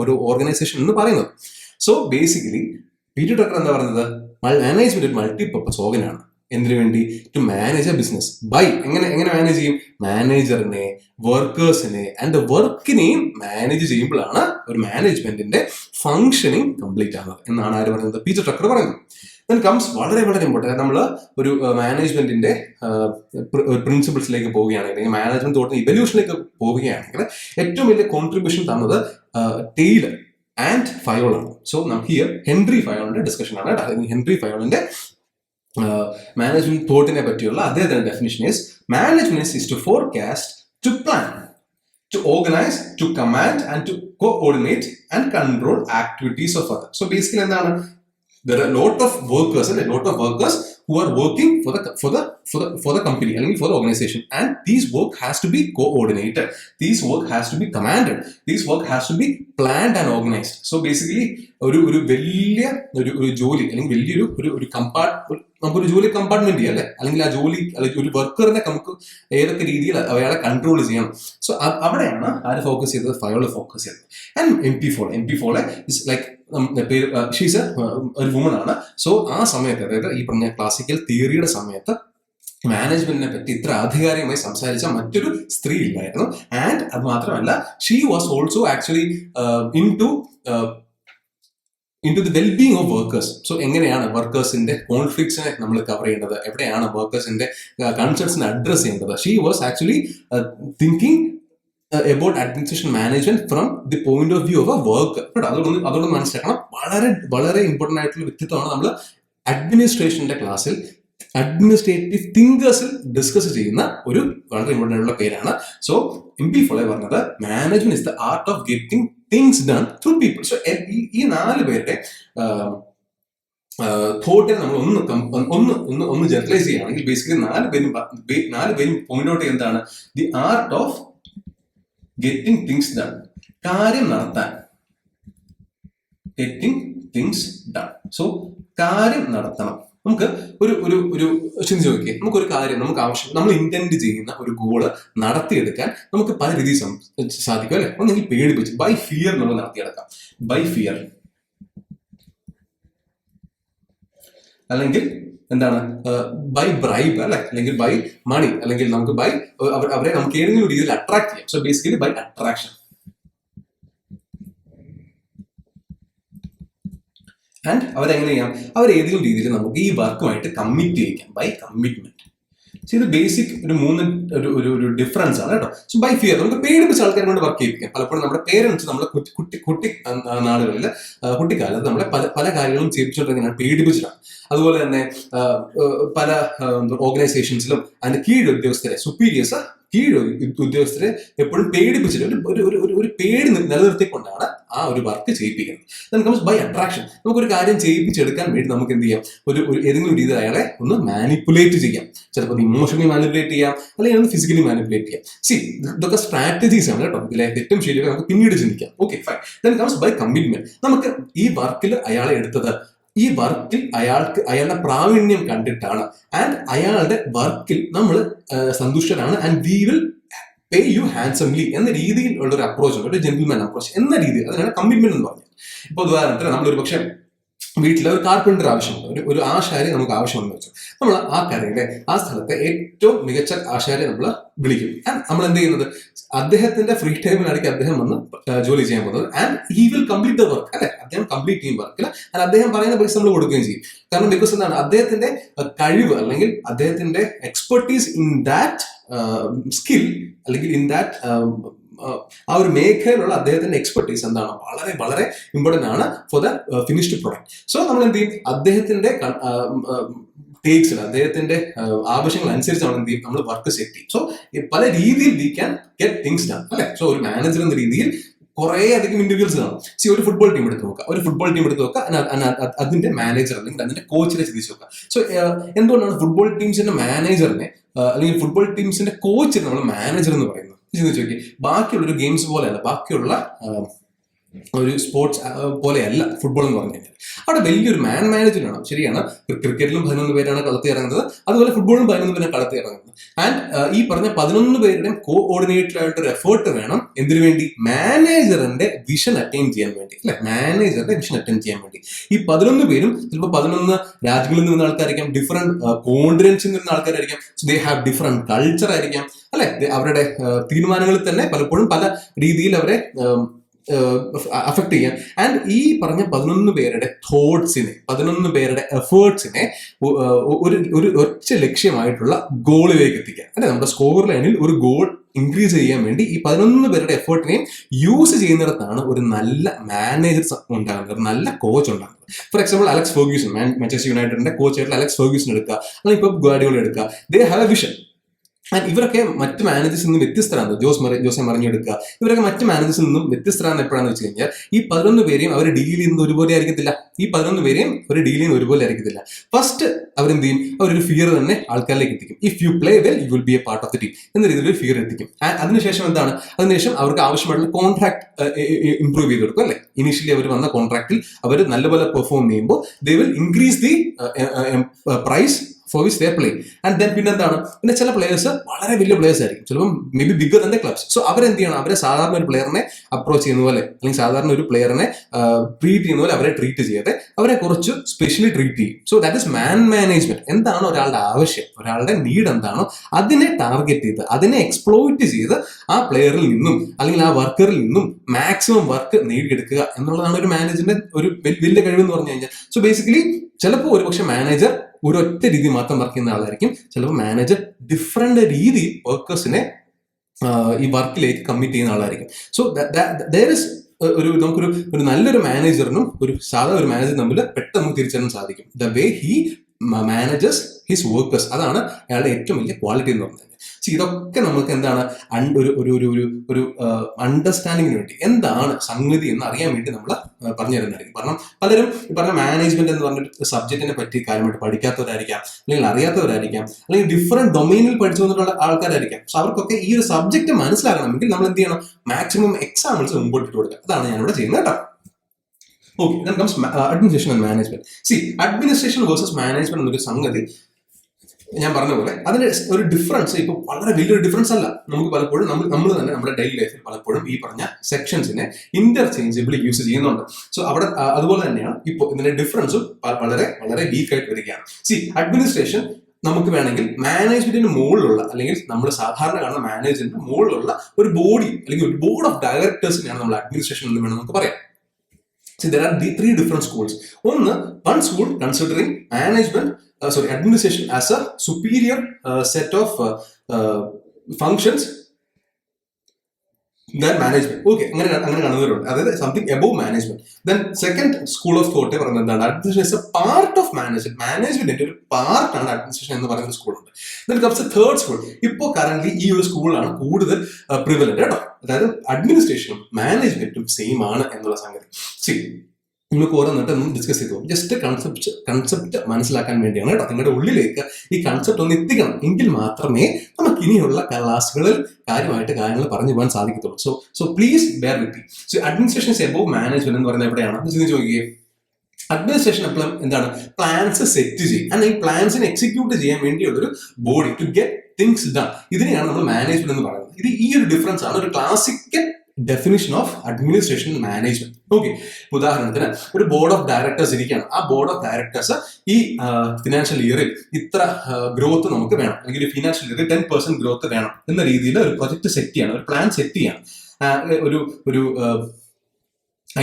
ഒരു ഓർഗനൈസേഷൻ എന്ന് പറയുന്നത്. സോ ബേസിക്കലി പീറ്റർ ഡ്രക്കർ എന്താ പറയുന്നത്? മാനേജ്മെന്റ് ഒരു മൾട്ടിപർപ്പസ് ഓർഗനാണ്. എന്തിനു വേണ്ടി? To manage a business by എങ്ങനെ മാനേജ് ചെയ്യും? മാനേജറിനെ, വർക്കേഴ്സിനെ ആൻഡ് വർക്കിനെയും മാനേജ് ചെയ്യുമ്പോഴാണ് ഒരു മാനേജ്മെന്റിന്റെ ഫങ്ഷനിങ് കംപ്ലീറ്റ് ആകുന്നത് എന്നാണ് ആര് പറയുന്നത്? പീറ്റർ ഡ്രക്കർ പറയുന്നത്. ദെൻ കംസ് വളരെ ഇമ്പോർട്ടൻറ്റ്, നമ്മൾ ഒരു മാനേജ്മെന്റിന്റെ പ്രിൻസിപ്പിൾസിലേക്ക് പോവുകയാണെങ്കിൽ, മാനേജ്മെന്റ് തോട്ട് ഇവല്യൂഷനിലേക്ക് പോവുകയാണെങ്കിൽ ഏറ്റവും വലിയ കോൺട്രിബ്യൂഷൻ തന്നത് ടെയ്ലർ ആൻഡ് ഫയോളാണ്. സോ നമുക്ക് ഹിയർ ഹെൻറി ഫയോളിന്റെ ഡിസ്കഷൻ ആണ് കേട്ടോ. ഹെൻറി ഫയോളിന്റെ മാനേജ്മെന്റ് തോട്ടിനെ പറ്റിയുള്ള അദ്ദേഹത്തിന്റെ definition is management is to forecast, to plan, to organize, to command and to coordinate and control activities of others. So basically എന്താണ്? There are a lot of workers who are working for the company അല്ലെങ്കിൽ for the organization, and these work has to be coordinated, these work has to be commanded, these work has to be planned and organized. So basically ഒരു വലിയ ഒരു ജോലി അല്ലെങ്കിൽ വലിയൊരു നമുക്കൊരു ജോലി compartment ചെയ്യാം അല്ലെ, അല്ലെങ്കിൽ ആ ജോലി അല്ലെങ്കിൽ ഒരു വർക്കറിനെ നമുക്ക് ഏതൊക്കെ രീതിയിൽ അയാളെ കൺട്രോൾ ചെയ്യണം. സോ അവിടെയാണ് ആര് ഫോക്കസ് ചെയ്തത്? ഫയോള് ഫോക്കസ് ചെയ്തത്. And M P Follett is like പേര്, ഷീസ് ഒരു വുമൺ ആണ്. സോ ആ സമയത്ത്, അതായത് ഈ പറഞ്ഞ ക്ലാസിക്കൽ തിയറിയുടെ സമയത്ത് മാനേജ്മെന്റിനെ പറ്റി ഇത്ര ആധികാരികമായി സംസാരിച്ച മറ്റൊരു സ്ത്രീ ഇല്ലായിരുന്നു. ആൻഡ് അത് മാത്രമല്ല, she was also actually into the well-being of workers. So എങ്ങനെയാണ് വർക്കേഴ്സിന്റെ കോൺഫ്ലിക്ട്സിനെ നമ്മൾ കവർ ചെയ്യേണ്ടത്, എവിടെയാണ് വർക്കേഴ്സിന്റെ കൺസേൺസിനെ അഡ്രസ് ചെയ്യേണ്ടത്? She was actually thinking about administration management from the point of view of a worker. അതുകൊണ്ട് മനസ്സിലാക്കണം, വളരെ ഇമ്പോർട്ടന്റ് ആയിട്ടുള്ള വ്യക്തിത്വമാണ് നമ്മൾ അഡ്മിനിസ്ട്രേഷന്റെ ക്ലാസ്സിൽ അഡ്മിനിസ്ട്രേറ്റീവ് തിങ്കേഴ്സിൽ ഡിസ്കസ് ചെയ്യുന്ന ഒരു വളരെ ഇമ്പോർട്ടന്റ് ആയിട്ടുള്ള പേരാണ്. സോ എം പി ഫോളെ പറഞ്ഞത് management is the art of getting things done through people. So ഈ 4 പേരുടെ തോട്ടിനെ നമ്മൾ ഒന്ന് ജനറലൈസ് ചെയ്യുകയാണെങ്കിൽ ബേസിക്കലി 4 പേരും പോയിന്റ് ഔട്ട് ചെയ്യുന്നതാണ് the art of getting things done. കാര്യം നടത്താൻ, ഗെറ്റിംഗ് തിങ്സ് ഡൺ. സോ കാര്യം നടത്തണം. നമുക്ക് ഒരു ചിന്തിച്ച് നോക്കിയേ, നമുക്കൊരു കാര്യം നമുക്ക് ആവശ്യം, നമ്മൾ ഇന്റന്റ് ചെയ്യുന്ന ഒരു ഗോള് നടത്തിയെടുക്കാൻ നമുക്ക് പല രീതിയിൽ സാധിക്കും അല്ലെ. ഒന്നെങ്കിൽ പേടിപ്പിച്ച്, ബൈ ഫിയർ നമ്മൾ നടത്തിയെടുക്കാം, ബൈ ഫിയർ, അല്ലെങ്കിൽ എന്താണ് ബൈ ബ്രൈബ് അല്ലെ, അല്ലെങ്കിൽ ബൈ മണി, അല്ലെങ്കിൽ നമുക്ക് ബൈ അവരെ നമുക്ക് ഏതെങ്കിലും രീതിയിൽ അട്രാക്ട് ചെയ്യാം. So basically by attraction. And അവരെങ്ങനെ ചെയ്യാം? ഏതെങ്കിലും രീതിയിൽ നമുക്ക് ഈ വർക്കുമായിട്ട് കമ്മിറ്റ് ചെയ്യിക്കാം, ബൈ കമ്മിറ്റ്മെന്റ്. ഇത് ബേസിക് ഒരു മൂന്ന് ഒരു ഡിഫറൻസ് ആണ് കേട്ടോ. സോ ബൈ ഫിയർ നമുക്ക് പേടിപ്പിച്ച ആൾക്കാരെ കൊണ്ട് വർക്ക് ചെയ്യിപ്പിക്കാം. പലപ്പോഴും നമ്മുടെ പേരൻസ് നമ്മളെ കുട്ടി നാളുകളിൽ കുട്ടിക്കാലത്ത് നമ്മളെ പല പല കാര്യങ്ങളും ചെയ്യിപ്പിച്ചുകൊണ്ടിരിക്കുന്നത് പേടിപ്പിച്ചിട്ടാണ്. അതുപോലെ തന്നെ പല ഓർഗനൈസേഷൻസിലും അതിന്റെ കീഴ് ഉദ്യോഗസ്ഥരെ സുപ്പീരിയേഴ്സ് ഉദ്യോഗസ്ഥരെ എപ്പോഴും പേടിപ്പിച്ചിട്ട് ഒരു പേടി നിലനിർത്തിക്കൊണ്ടാണ് ആ ഒരു വർക്ക് ചെയ്യിപ്പിക്കുന്നത്. ബൈ അട്രാക്ഷൻ നമുക്കൊരു കാര്യം ചെയ്യിപ്പിച്ചെടുക്കാൻ വേണ്ടി നമുക്ക് എന്ത് ചെയ്യാം, ഒരു ഏതെങ്കിലും രീതിയിൽ അയാളെ ഒന്ന് മാനിപ്പുലേറ്റ് ചെയ്യാം. ചിലപ്പോൾ ഇമോഷണലി മാനിപ്പുലേറ്റ് ചെയ്യാം, അല്ലെങ്കിൽ ഒന്ന് ഫിസിക്കലി മാനിപ്പുലേറ്റ് ചെയ്യാം. ഇതൊക്കെ സ്ട്രാറ്റജീസ് ആണ് കേട്ടോ. ഇതിലെ തെറ്റും ശരിയൊക്കെ നമുക്ക് പിന്നീട് ചിന്തിക്കാം. Okay fine. Then comes by commitment. നമുക്ക് ഈ വർക്കിൽ അയാളെ എടുത്തത് ഈ വർക്കിൽ അയാളുടെ പ്രാവീണ്യം കണ്ടിട്ടാണ്, ആൻഡ് അയാളുടെ വർക്കിൽ നമ്മൾ സന്തുഷ്ടരാണ്, and we will pay you handsomely എന്ന രീതിയിൽ ഉള്ള ഒരു അപ്രോച്ച് ഉണ്ട്, ഒരു ജെന്റിൽമാൻ അപ്രോച്ച് എന്ന രീതിയിൽ. അതിനാണ് കമ്മിറ്റ്മെന്റ് എന്ന് പറഞ്ഞത്. ഇപ്പൊ ഉദാഹരണത്തിന് നമ്മളൊരു പക്ഷേ വീട്ടിലെ ഒരു കാർപ്പൻറ്റർ ആവശ്യമുണ്ട്, ഒരു ആശാരി നമുക്ക് ആവശ്യമുണ്ടെന്ന് വെച്ചു. നമ്മൾ ആ കരയിലെ ആ സ്ഥലത്തെ ഏറ്റവും മികച്ച ആശാരിയെ നമ്മൾ വിളിക്കും. ആൻഡ് നമ്മൾ എന്ത് ചെയ്യുന്നത്, അദ്ദേഹത്തിന്റെ ഫ്രീ ടൈമിലായിരിക്കും അദ്ദേഹം വന്ന് ജോലി ചെയ്യാൻ പോകുന്നത്, and he will complete the work. അല്ലെ, അദ്ദേഹം കംപ്ലീറ്റ് ചെയ്യും വർക്കിൽ, ആൻഡ് അദ്ദേഹം പറയുന്ന പൈസ നമ്മൾ കൊടുക്കുകയും ചെയ്യും. കാരണം ബിക്കോസ് എന്താണ്, അദ്ദേഹത്തിന്റെ കഴിവ് അല്ലെങ്കിൽ അദ്ദേഹത്തിന്റെ എക്സ്പെർട്ടീസ് ഇൻ ദാറ്റ് സ്കിൽ അല്ലെങ്കിൽ ഇൻ ദാറ്റ് ആ ഒരു മേഖലയിലുള്ള അദ്ദേഹത്തിന്റെ എക്സ്പെർട്ടീസ് എന്താണ്, വളരെ വളരെ ഇമ്പോർട്ടന്റ് ആണ് for the finished product. So നമ്മൾ എന്ത് ചെയ്യും, അദ്ദേഹത്തിന്റെ ടേക്സിൽ അദ്ദേഹത്തിന്റെ ആവശ്യങ്ങൾ അനുസരിച്ച് നമ്മൾ എന്ത് ചെയ്യും, നമ്മൾ വർക്ക് സെറ്റ് ചെയ്യും. സോ പല രീതിയിൽ we can get things done. അല്ലെ, സോ ഒരു മാനേജർ എന്ന രീതിയിൽ കുറെ അധികം ഇൻഡിവിജ്വൽസ് കാണും. ഒരു ഫുട്ബോൾ ടീം എടുത്ത് നോക്കുക, അതിന്റെ മാനേജർ അല്ലെങ്കിൽ അതിന്റെ കോച്ചിനെ ചിന്തിച്ച് നോക്കുക. സോ എന്തുകൊണ്ടാണ് ഫുട്ബോൾ ടീംസിന്റെ മാനേജറിനെ അല്ലെങ്കിൽ ഫുട്ബോൾ ടീംസിന്റെ കോച്ചിനെ നമ്മൾ മാനേജർ എന്ന് പറയുന്നത്? ചിന്തിച്ച് നോക്കി. ബാക്കിയുള്ള ഒരു ഗെയിംസ് പോലെയല്ല, ബാക്കിയുള്ള ഒരു സ്പോർട്സ് പോലെയല്ല ഫുട്ബോൾ എന്ന് പറഞ്ഞു കഴിഞ്ഞാൽ. അവിടെ വലിയൊരു മാനേജർ വേണം. ശരിയാണ്, ക്രിക്കറ്റിലും 11 പേരാണ് കളത്തി ഇറങ്ങുന്നത്, അതുപോലെ ഫുട്ബോളും 11 പേരാണ് കളത്തി ഇറങ്ങുന്നത്. ആൻഡ് ഈ പറഞ്ഞ 11 പേരുടെയും കോഓർഡിനേറ്റഡ് ആയിട്ടൊരു എഫേർട്ട് വേണം. എന്തിനു വേണ്ടി? മാനേജറിന്റെ വിഷൻ അറ്റൈൻ ചെയ്യാൻ വേണ്ടി. അല്ലെ, മാനേജറിന്റെ വിഷൻ അറ്റൈൻ ചെയ്യാൻ വേണ്ടി. ഈ 11 പേരും ചിലപ്പോൾ 11 രാജ്യങ്ങളിൽ നിന്ന് ആൾക്കാരായിരിക്കാം, ഡിഫറെന്റ് കോണ്ടിനെന്റ്സിൽ നിന്ന് ആൾക്കാരായിരിക്കാം. ദേ ഹാവ് ഡിഫറെന്റ് കൾച്ചർ ആയിരിക്കാം. അല്ലെ, അവരുടെ തീരുമാനങ്ങളിൽ തന്നെ പലപ്പോഴും പല രീതിയിൽ അവരെ അഫക്ട് ചെയ്യാൻ. ആൻഡ് ഈ പറഞ്ഞ 11 പേരുടെ തോട്ട്സിനെ, 11 പേരുടെ എഫേർട്സിനെ ഒരു ഒറ്റ ലക്ഷ്യമായിട്ടുള്ള ഗോളിലേക്ക് എത്തിക്കാൻ. അല്ലെ, നമ്മുടെ സ്കോർ ലൈനിൽ ഒരു ഗോൾ ഇൻക്രീസ് ചെയ്യാൻ വേണ്ടി ഈ 11 പേരുടെ എഫേർട്ടിനെയും യൂസ് ചെയ്യുന്നിടത്താണ് ഒരു നല്ല മാനേജർ ഉണ്ടാകുന്നത്, ഒരു നല്ല കോച്ച് ഉണ്ടാകുന്നത്. For example Alex Ferguson, Manchester യുണൈറ്റഡിന്റെ കോച്ച് ആയിട്ടുള്ള അലക്സ് ഫെർഗ്യൂസൺ എടുക്കുക, അല്ലെങ്കിൽ പെപ് ഗാർഡിയോള എടുക്കുക. They have A vision. And ഇവരൊക്കെ മറ്റ് മാനേജേഴ്സിൽ നിന്നും വ്യത്യസ്തരാണ്. ജോസെ മറിഞ്ഞു എടുക്കുക, ഇവരൊക്കെ മറ്റ് മാനേജേഴ്സിൽ നിന്നും വ്യത്യസ്തരാന്ന് എപ്പോഴാണെന്ന് വെച്ച് കഴിഞ്ഞാൽ ഈ 11 പേരെയും അവർ ഡീൽ ചെയ്യുന്നത് ഒരുപോലെ ആയിരിക്കത്തില്ല. ഈ 11 പേരെയും അവർ ഡീൽ ചെയ്യുന്നത് ഒരുപോലെ ആയിരിക്കത്തില്ല. ഫസ്റ്റ് അവരെന്ത് ചെയ്യും, അവരൊരു ഫിയർ തന്നെ ആൾക്കാരിലേക്ക് എത്തിക്കും. If you play well you will be A part of the team എന്ന രീതിയിൽ ഒരു ഫിയർ എത്തിക്കും. അതിനുശേഷം എന്താണ്, അതിനുശേഷം അവർക്ക് ആവശ്യമായിട്ടുള്ള കോൺട്രാക്ട് ഇംപ്രൂവ് ചെയ്ത് കൊടുക്കും. അല്ലെ, ഇനീഷ്യലി അവർ വന്ന കോൺട്രാക്റ്റിൽ അവർ നല്ലപോലെ പെർഫോം ചെയ്യുമ്പോൾ they will increase the price for which they are playing. And then പിന്നെന്താണ്, പിന്നെ ചില പ്ലേയേഴ്സ് വളരെ വലിയ പ്ലേയേഴ്സ് ആയിരിക്കും, ചിലപ്പോൾ may be bigger than the clubs. So അവരെന്ത് ചെയ്യണം, അവരെ സാധാരണ ഒരു പ്ലെയറിനെ അപ്രോച്ച് ചെയ്യുന്ന പോലെ അല്ലെങ്കിൽ സാധാരണ ഒരു പ്ലെയറിനെ ട്രീറ്റ് ചെയ്യുന്ന പോലെ അവരെ ട്രീറ്റ് ചെയ്യാതെ അവരെ കുറച്ച് സ്പെഷ്യലി ട്രീറ്റ് ചെയ്യും. So that is management. എന്താണ് ഒരാളുടെ ആവശ്യം, ഒരാളുടെ നീഡ് എന്താണോ അതിനെ ടാർഗറ്റ് ചെയ്ത് അതിനെ എക്സ്പ്ലോയിറ്റ് ചെയ്ത് ആ പ്ലെയറിൽ നിന്നും അല്ലെങ്കിൽ ആ വർക്കറിൽ നിന്നും മാക്സിമം വർക്ക് നേടിയെടുക്കുക എന്നുള്ളതാണ് ഒരു മാനേജറിന്റെ ഒരു വലിയ കഴിവെന്ന് പറഞ്ഞു കഴിഞ്ഞാൽ. സോ ബേസിക്കലി ചിലപ്പോൾ ഒരുപക്ഷെ മാനേജർ ഒരൊറ്റ രീതി മാത്രം വർക്ക് ചെയ്യുന്ന ആളായിരിക്കും, ചിലപ്പോൾ മാനേജർ ഡിഫറെന്റ് രീതിയിൽ വർക്കേഴ്സിനെ ഈ വർക്കിലേക്ക് കമ്മിറ്റ് ചെയ്യുന്ന ആളായിരിക്കും. സോ ദർ ഇസ് നമുക്കൊരു നല്ലൊരു മാനേജറിനും ഒരു സാധാ ഒരു മാനേജർ തമ്മിൽ പെട്ടെന്ന് തിരിച്ചറിയാൻ സാധിക്കും. The way he manages his workers, അതാണ് അയാളുടെ ഏറ്റവും വലിയ ക്വാളിറ്റി എന്ന് പറയുന്നത്. ഇതൊക്കെ നമുക്ക് എന്താണ്, ഒരു അണ്ടർസ്റ്റാൻഡിങ്ങിന് വേണ്ടി എന്താണ് സംഗതി എന്ന് അറിയാൻ വേണ്ടി നമ്മൾ പറഞ്ഞു തരുന്നതായിരിക്കും. കാരണം പലരും ഈ പറഞ്ഞ മാനേജ്മെന്റ് എന്ന് പറഞ്ഞൊരു സബ്ജക്റ്റിനെ പറ്റി കാര്യമായിട്ട് പഠിക്കാത്തവരായിരിക്കാം, അല്ലെങ്കിൽ അറിയാത്തവരായിരിക്കാം, അല്ലെങ്കിൽ ഡിഫറെന്റ് ഡൊമൈനിൽ പഠിച്ചു വന്നിട്ടുള്ള ആൾക്കാരായിരിക്കാം. സോ അവർക്കൊക്കെ ഈ ഒരു സബ്ജക്ട് മനസ്സിലാക്കണമെങ്കിൽ നമ്മൾ എന്ത് ചെയ്യണം, മാക്സിമം എക്സാമ്പിൾസ് മുമ്പോട്ട് ഇട്ട് കൊടുക്കുക. അതാണ് ഞാനിവിടെ ചെയ്യുന്നത് കേട്ടോ. Okay, then comes administration and management. See, administration versus management എന്നൊരു സംഗതി ഞാൻ പറഞ്ഞ പോലെ അതിന്റെ ഒരു ഡിഫറൻസ് ഇപ്പൊ വളരെ വലിയൊരു ഡിഫറൻസ് അല്ല. നമുക്ക് പലപ്പോഴും നമ്മൾ തന്നെ നമ്മുടെ ഡെയിലി ലൈഫിൽ പലപ്പോഴും ഈ പറഞ്ഞ സെക്ഷൻസിനെ ഇന്റർചേഞ്ചബിളി യൂസ് ചെയ്യുന്നുണ്ട്. സോ അവിടെ അതുപോലെ തന്നെയാണ് ഇപ്പോൾ ഇതിന്റെ ഡിഫറൻസും വളരെ വളരെ വീക്കായിട്ട് വരികയാണ്. സി, അഡ്മിനിസ്ട്രേഷൻ നമുക്ക് വേണമെങ്കിൽ മാനേജ്മെന്റിന് മുകളിലുള്ള അല്ലെങ്കിൽ നമ്മൾ സാധാരണ കാണുന്ന മാനേജ്മെന്റിന് മുകളിലുള്ള ഒരു ബോഡി അല്ലെങ്കിൽ ഒരു ബോർഡ് ഓഫ് ഡയറക്ടേഴ്സിനെയാണ് നമ്മൾ അഡ്മിനിസ്ട്രേഷൻ എന്ന് വേണം നമുക്ക് പറയാം. See, there are three different schools. One school considering management administration as a superior set of functions than management. Okay, അങ്ങനെ കാണുന്നവരുണ്ട്. അതായത് something above management. Then second school of thought പറയുന്നത് എന്താണ്? Administration is A part of management. മാനേജ്മെന്റിന്റെ ഒരു പാർട്ടാണ് administration എന്ന് പറയുന്ന ഒരു സ്കൂളുണ്ട്. Then comes third school. ഇപ്പോൾ കറന്റ് ഈ ഒരു സ്കൂളാണ് കൂടുതൽ പ്രിവലന്റ് കേട്ടോ. അതായത് അഡ്മിനിസ്ട്രേഷനും മാനേജ്മെന്റും സെയിം ആണ് എന്നുള്ള സംഗതി. ശരി, നിങ്ങൾക്ക് ഓരോന്നിട്ട് ഒന്ന് ഡിസ്കസ് ചെയ്തു. ജസ്റ്റ് കൺസെപ്റ്റ് മനസ്സിലാക്കാൻ വേണ്ടിയാണ് കേട്ടോ. നിങ്ങളുടെ ഉള്ളിലേക്ക് ഈ കൺസെപ്റ്റ് ഒന്ന് എത്തിക്കണം. എങ്കിൽ മാത്രമേ നമുക്ക് ഇനിയുള്ള ക്ലാസ്സുകളിൽ കാര്യമായിട്ട് കാര്യങ്ങൾ പറഞ്ഞു പോകാൻ സാധിക്കത്തുള്ളൂ. So please bear with me. So administration is above management എന്ന് പറയുന്നത് എവിടെയാണ് ചിന്തിച്ച് നോക്കിയേ. അഡ്മിനിസ്ട്രേഷൻ എപ്പോഴും എന്താണ്? പ്ലാൻസ് സെറ്റ് ചെയ്യും. ആൻഡ് ഈ പ്ലാൻസിനെ എക്സിക്യൂട്ട് ചെയ്യാൻ വേണ്ടിയുള്ളൊരു body to get things done. ഇതിനെയാണ് നമ്മൾ മാനേജ്മെന്റ് എന്ന് പറയുന്നത്. ഇത് ഈ ഒരു ഡിഫറൻസ് ആണ് ഒരു classical definition of administration management. Okay, ഉദാഹരണത്തിന് ഒരു ബോർഡ് ഓഫ് ഡയറക്ടേഴ്സ് ഇരിക്കുകയാണ്. ആ ബോർഡ് ഓഫ് ഡയറക്ടേഴ്സ് ഈ ഫിനാൻഷ്യൽ ഇയറിൽ ഇത്ര ഗ്രോത്ത് നമുക്ക് വേണം, അല്ലെങ്കിൽ ഫിനാൻഷ്യൽ ഇയറിൽ 10% ഗ്രോത്ത് വേണം എന്ന രീതിയിൽ ഒരു പ്രൊജക്ട് സെറ്റ് ചെയ്യണം, ഒരു പ്ലാൻ സെറ്റ് ചെയ്യണം, ഒരു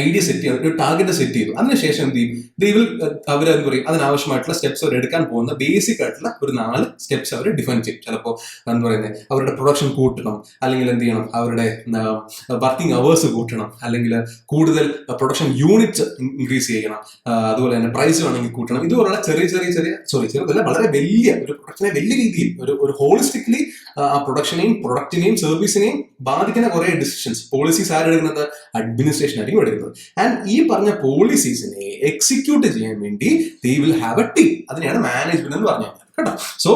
ഐഡിയ സെറ്റ് ചെയ്തു, ഒരു ടാർഗറ്റ് സെറ്റ് ചെയ്തു. അതിനുശേഷം എന്ത് ചെയ്യും? അവരെന്ത് പറയും, അതിനാവശ്യമായിട്ടുള്ള സ്റ്റെപ്സ് അവർ എടുക്കാൻ പോകുന്ന ബേസിക് ആയിട്ടുള്ള ഒരു 4 സ്റ്റെപ്സ് അവർ ഡിഫൈൻ ചെയ്യും. ചിലപ്പോൾ എന്താ പറയുന്നത്, അവരുടെ പ്രൊഡക്ഷൻ കൂട്ടണം, അല്ലെങ്കിൽ എന്ത് ചെയ്യണം, അവരുടെ വർക്കിംഗ് അവേഴ്സ് കൂട്ടണം, അല്ലെങ്കിൽ കൂടുതൽ പ്രൊഡക്ഷൻ യൂണിറ്റ് ഇൻക്രീസ് ചെയ്യണം, അതുപോലെ തന്നെ പ്രൈസ് വേണമെങ്കിൽ കൂട്ടണം. ഇതുപോലുള്ള ചെറുതല്ല, വളരെ വലിയ ഒരു പ്രൊഡക്ഷനെ വലിയ രീതിയിൽ ഒരു ഹോളിസ്റ്റിക്കലി ആ പ്രൊഡക്ഷനെയും പ്രൊഡക്റ്റിനെയും സർവീസിനെയും ബാധിക്കുന്ന കുറെ ഡിസിഷൻസ്, പോളിസീസ് ആരെടുക്കുന്നത്? അഡ്മിനിസ്ട്രേഷൻ ആയിരിക്കും എടുക്കുന്നത്. ആൻഡ് ഈ പറഞ്ഞ പോളിസീസിനെ എക്സിക്യൂട്ട് ചെയ്യാൻ വേണ്ടി they will have a team. അതിനെയാണ് മാനേജ്മെന്റ് എന്ന് പറഞ്ഞത് കേട്ടോ. So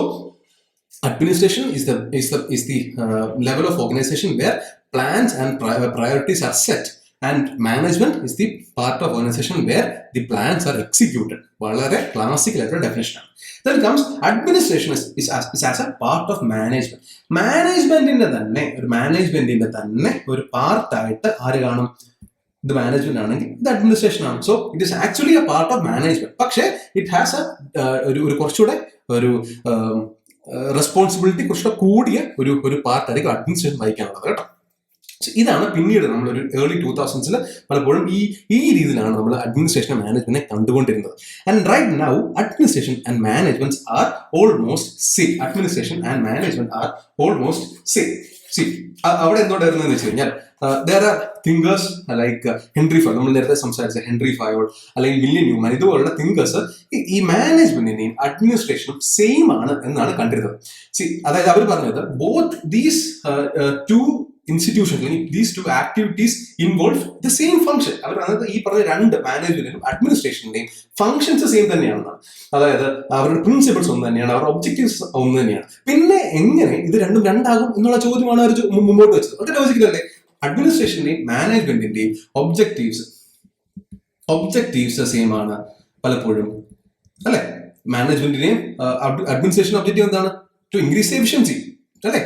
administration is the level of organization where plans and priorities are set, and management is the part of organization where the plans are executed. വളരെ classical ആയിട്ടുള്ള definition ആണ്. Then comes administration is as a part of management. മാനേജ്മെന്റിന്റെ തന്നെ ഒരു പാർട്ടായിട്ട് ആര് കാണും? ഇത് മാനേജ്മെന്റ് ആണെങ്കിൽ ഇത് അഡ്മിനിസ്ട്രേഷൻ ആണ്. So it is actually A part of management. പക്ഷേ ഇറ്റ് ഹാസ് ഒരു കുറച്ചുകൂടെ ഒരു റെസ്പോൺസിബിലിറ്റി കുറച്ചുകൂടെ കൂടിയ ഒരു പാർട്ടായിരിക്കും അഡ്മിനിസ്ട്രേഷൻ വഹിക്കാനുള്ളത് കേട്ടോ. ഇതാണ് പിന്നീട് നമ്മളൊരു ഏർലി 2000s പലപ്പോഴും ഈ രീതിയിലാണ് നമ്മൾ അഡ്മിനിസ്ട്രേഷൻ മാനേജ്മെന്റിനെ കണ്ടുകൊണ്ടിരുന്നത്. And right now administration and management are almost same. Administration and management are almost same. അവിടെ എന്തുകൊണ്ടായിരുന്നു വെച്ച് കഴിഞ്ഞാൽ there are thinkers like Henry Fayol, നമ്മൾ നേരത്തെ സംസാരിച്ച ഹെൻറി ഫയോൾ അല്ലെങ്കിൽ വില്യം ന്യൂമാൻ, ഇതുപോലുള്ള തിങ്കേഴ്സ് ഈ മാനേജ്മെന്റിനെയും അഡ്മിനിസ്ട്രേഷനും സെയിം ആണ് എന്നാണ് കണ്ടിരുന്നത്. അതായത് അവർ പറഞ്ഞത് both these two institutions, these two activities involve the same function. അവർ പറഞ്ഞത് ഈ പറഞ്ഞ രണ്ട് മാനേജ്മെന്റിനും അഡ്മിനിസ്ട്രേഷന്റെയും ഫംഗ്ഷൻസ് സെയിം തന്നെയാണ്. അതായത് അവരുടെ പ്രിൻസിപ്പിൾസ് ഒന്ന് തന്നെയാണ്, അവരുടെ ഒബ്ജക്റ്റീവ്സ് ഒന്ന് തന്നെയാണ്. പിന്നെ എങ്ങനെ ഇത് രണ്ടും രണ്ടാകും എന്നുള്ള ചോദ്യമാണ് അവർ മുമ്പോട്ട് വെച്ചത്. ഒറ്റ ലോജിക്കലല്ലേ? അഡ്മിനിസ്ട്രേഷന്റെയും മാനേജ്മെന്റിന്റെയും ഒബ്ജക്റ്റീവ്സ് സെയിം ആണ് പലപ്പോഴും, അല്ലെ? മാനേജ്മെന്റിന്റെയും അഡ്മിനിസ്ട്രേഷൻ ഒബ്ജക്റ്റീവ് എന്താണ്? ടു ഇൻക്രീസ് ദി എഫിഷ്യൻസി, അല്ലെ?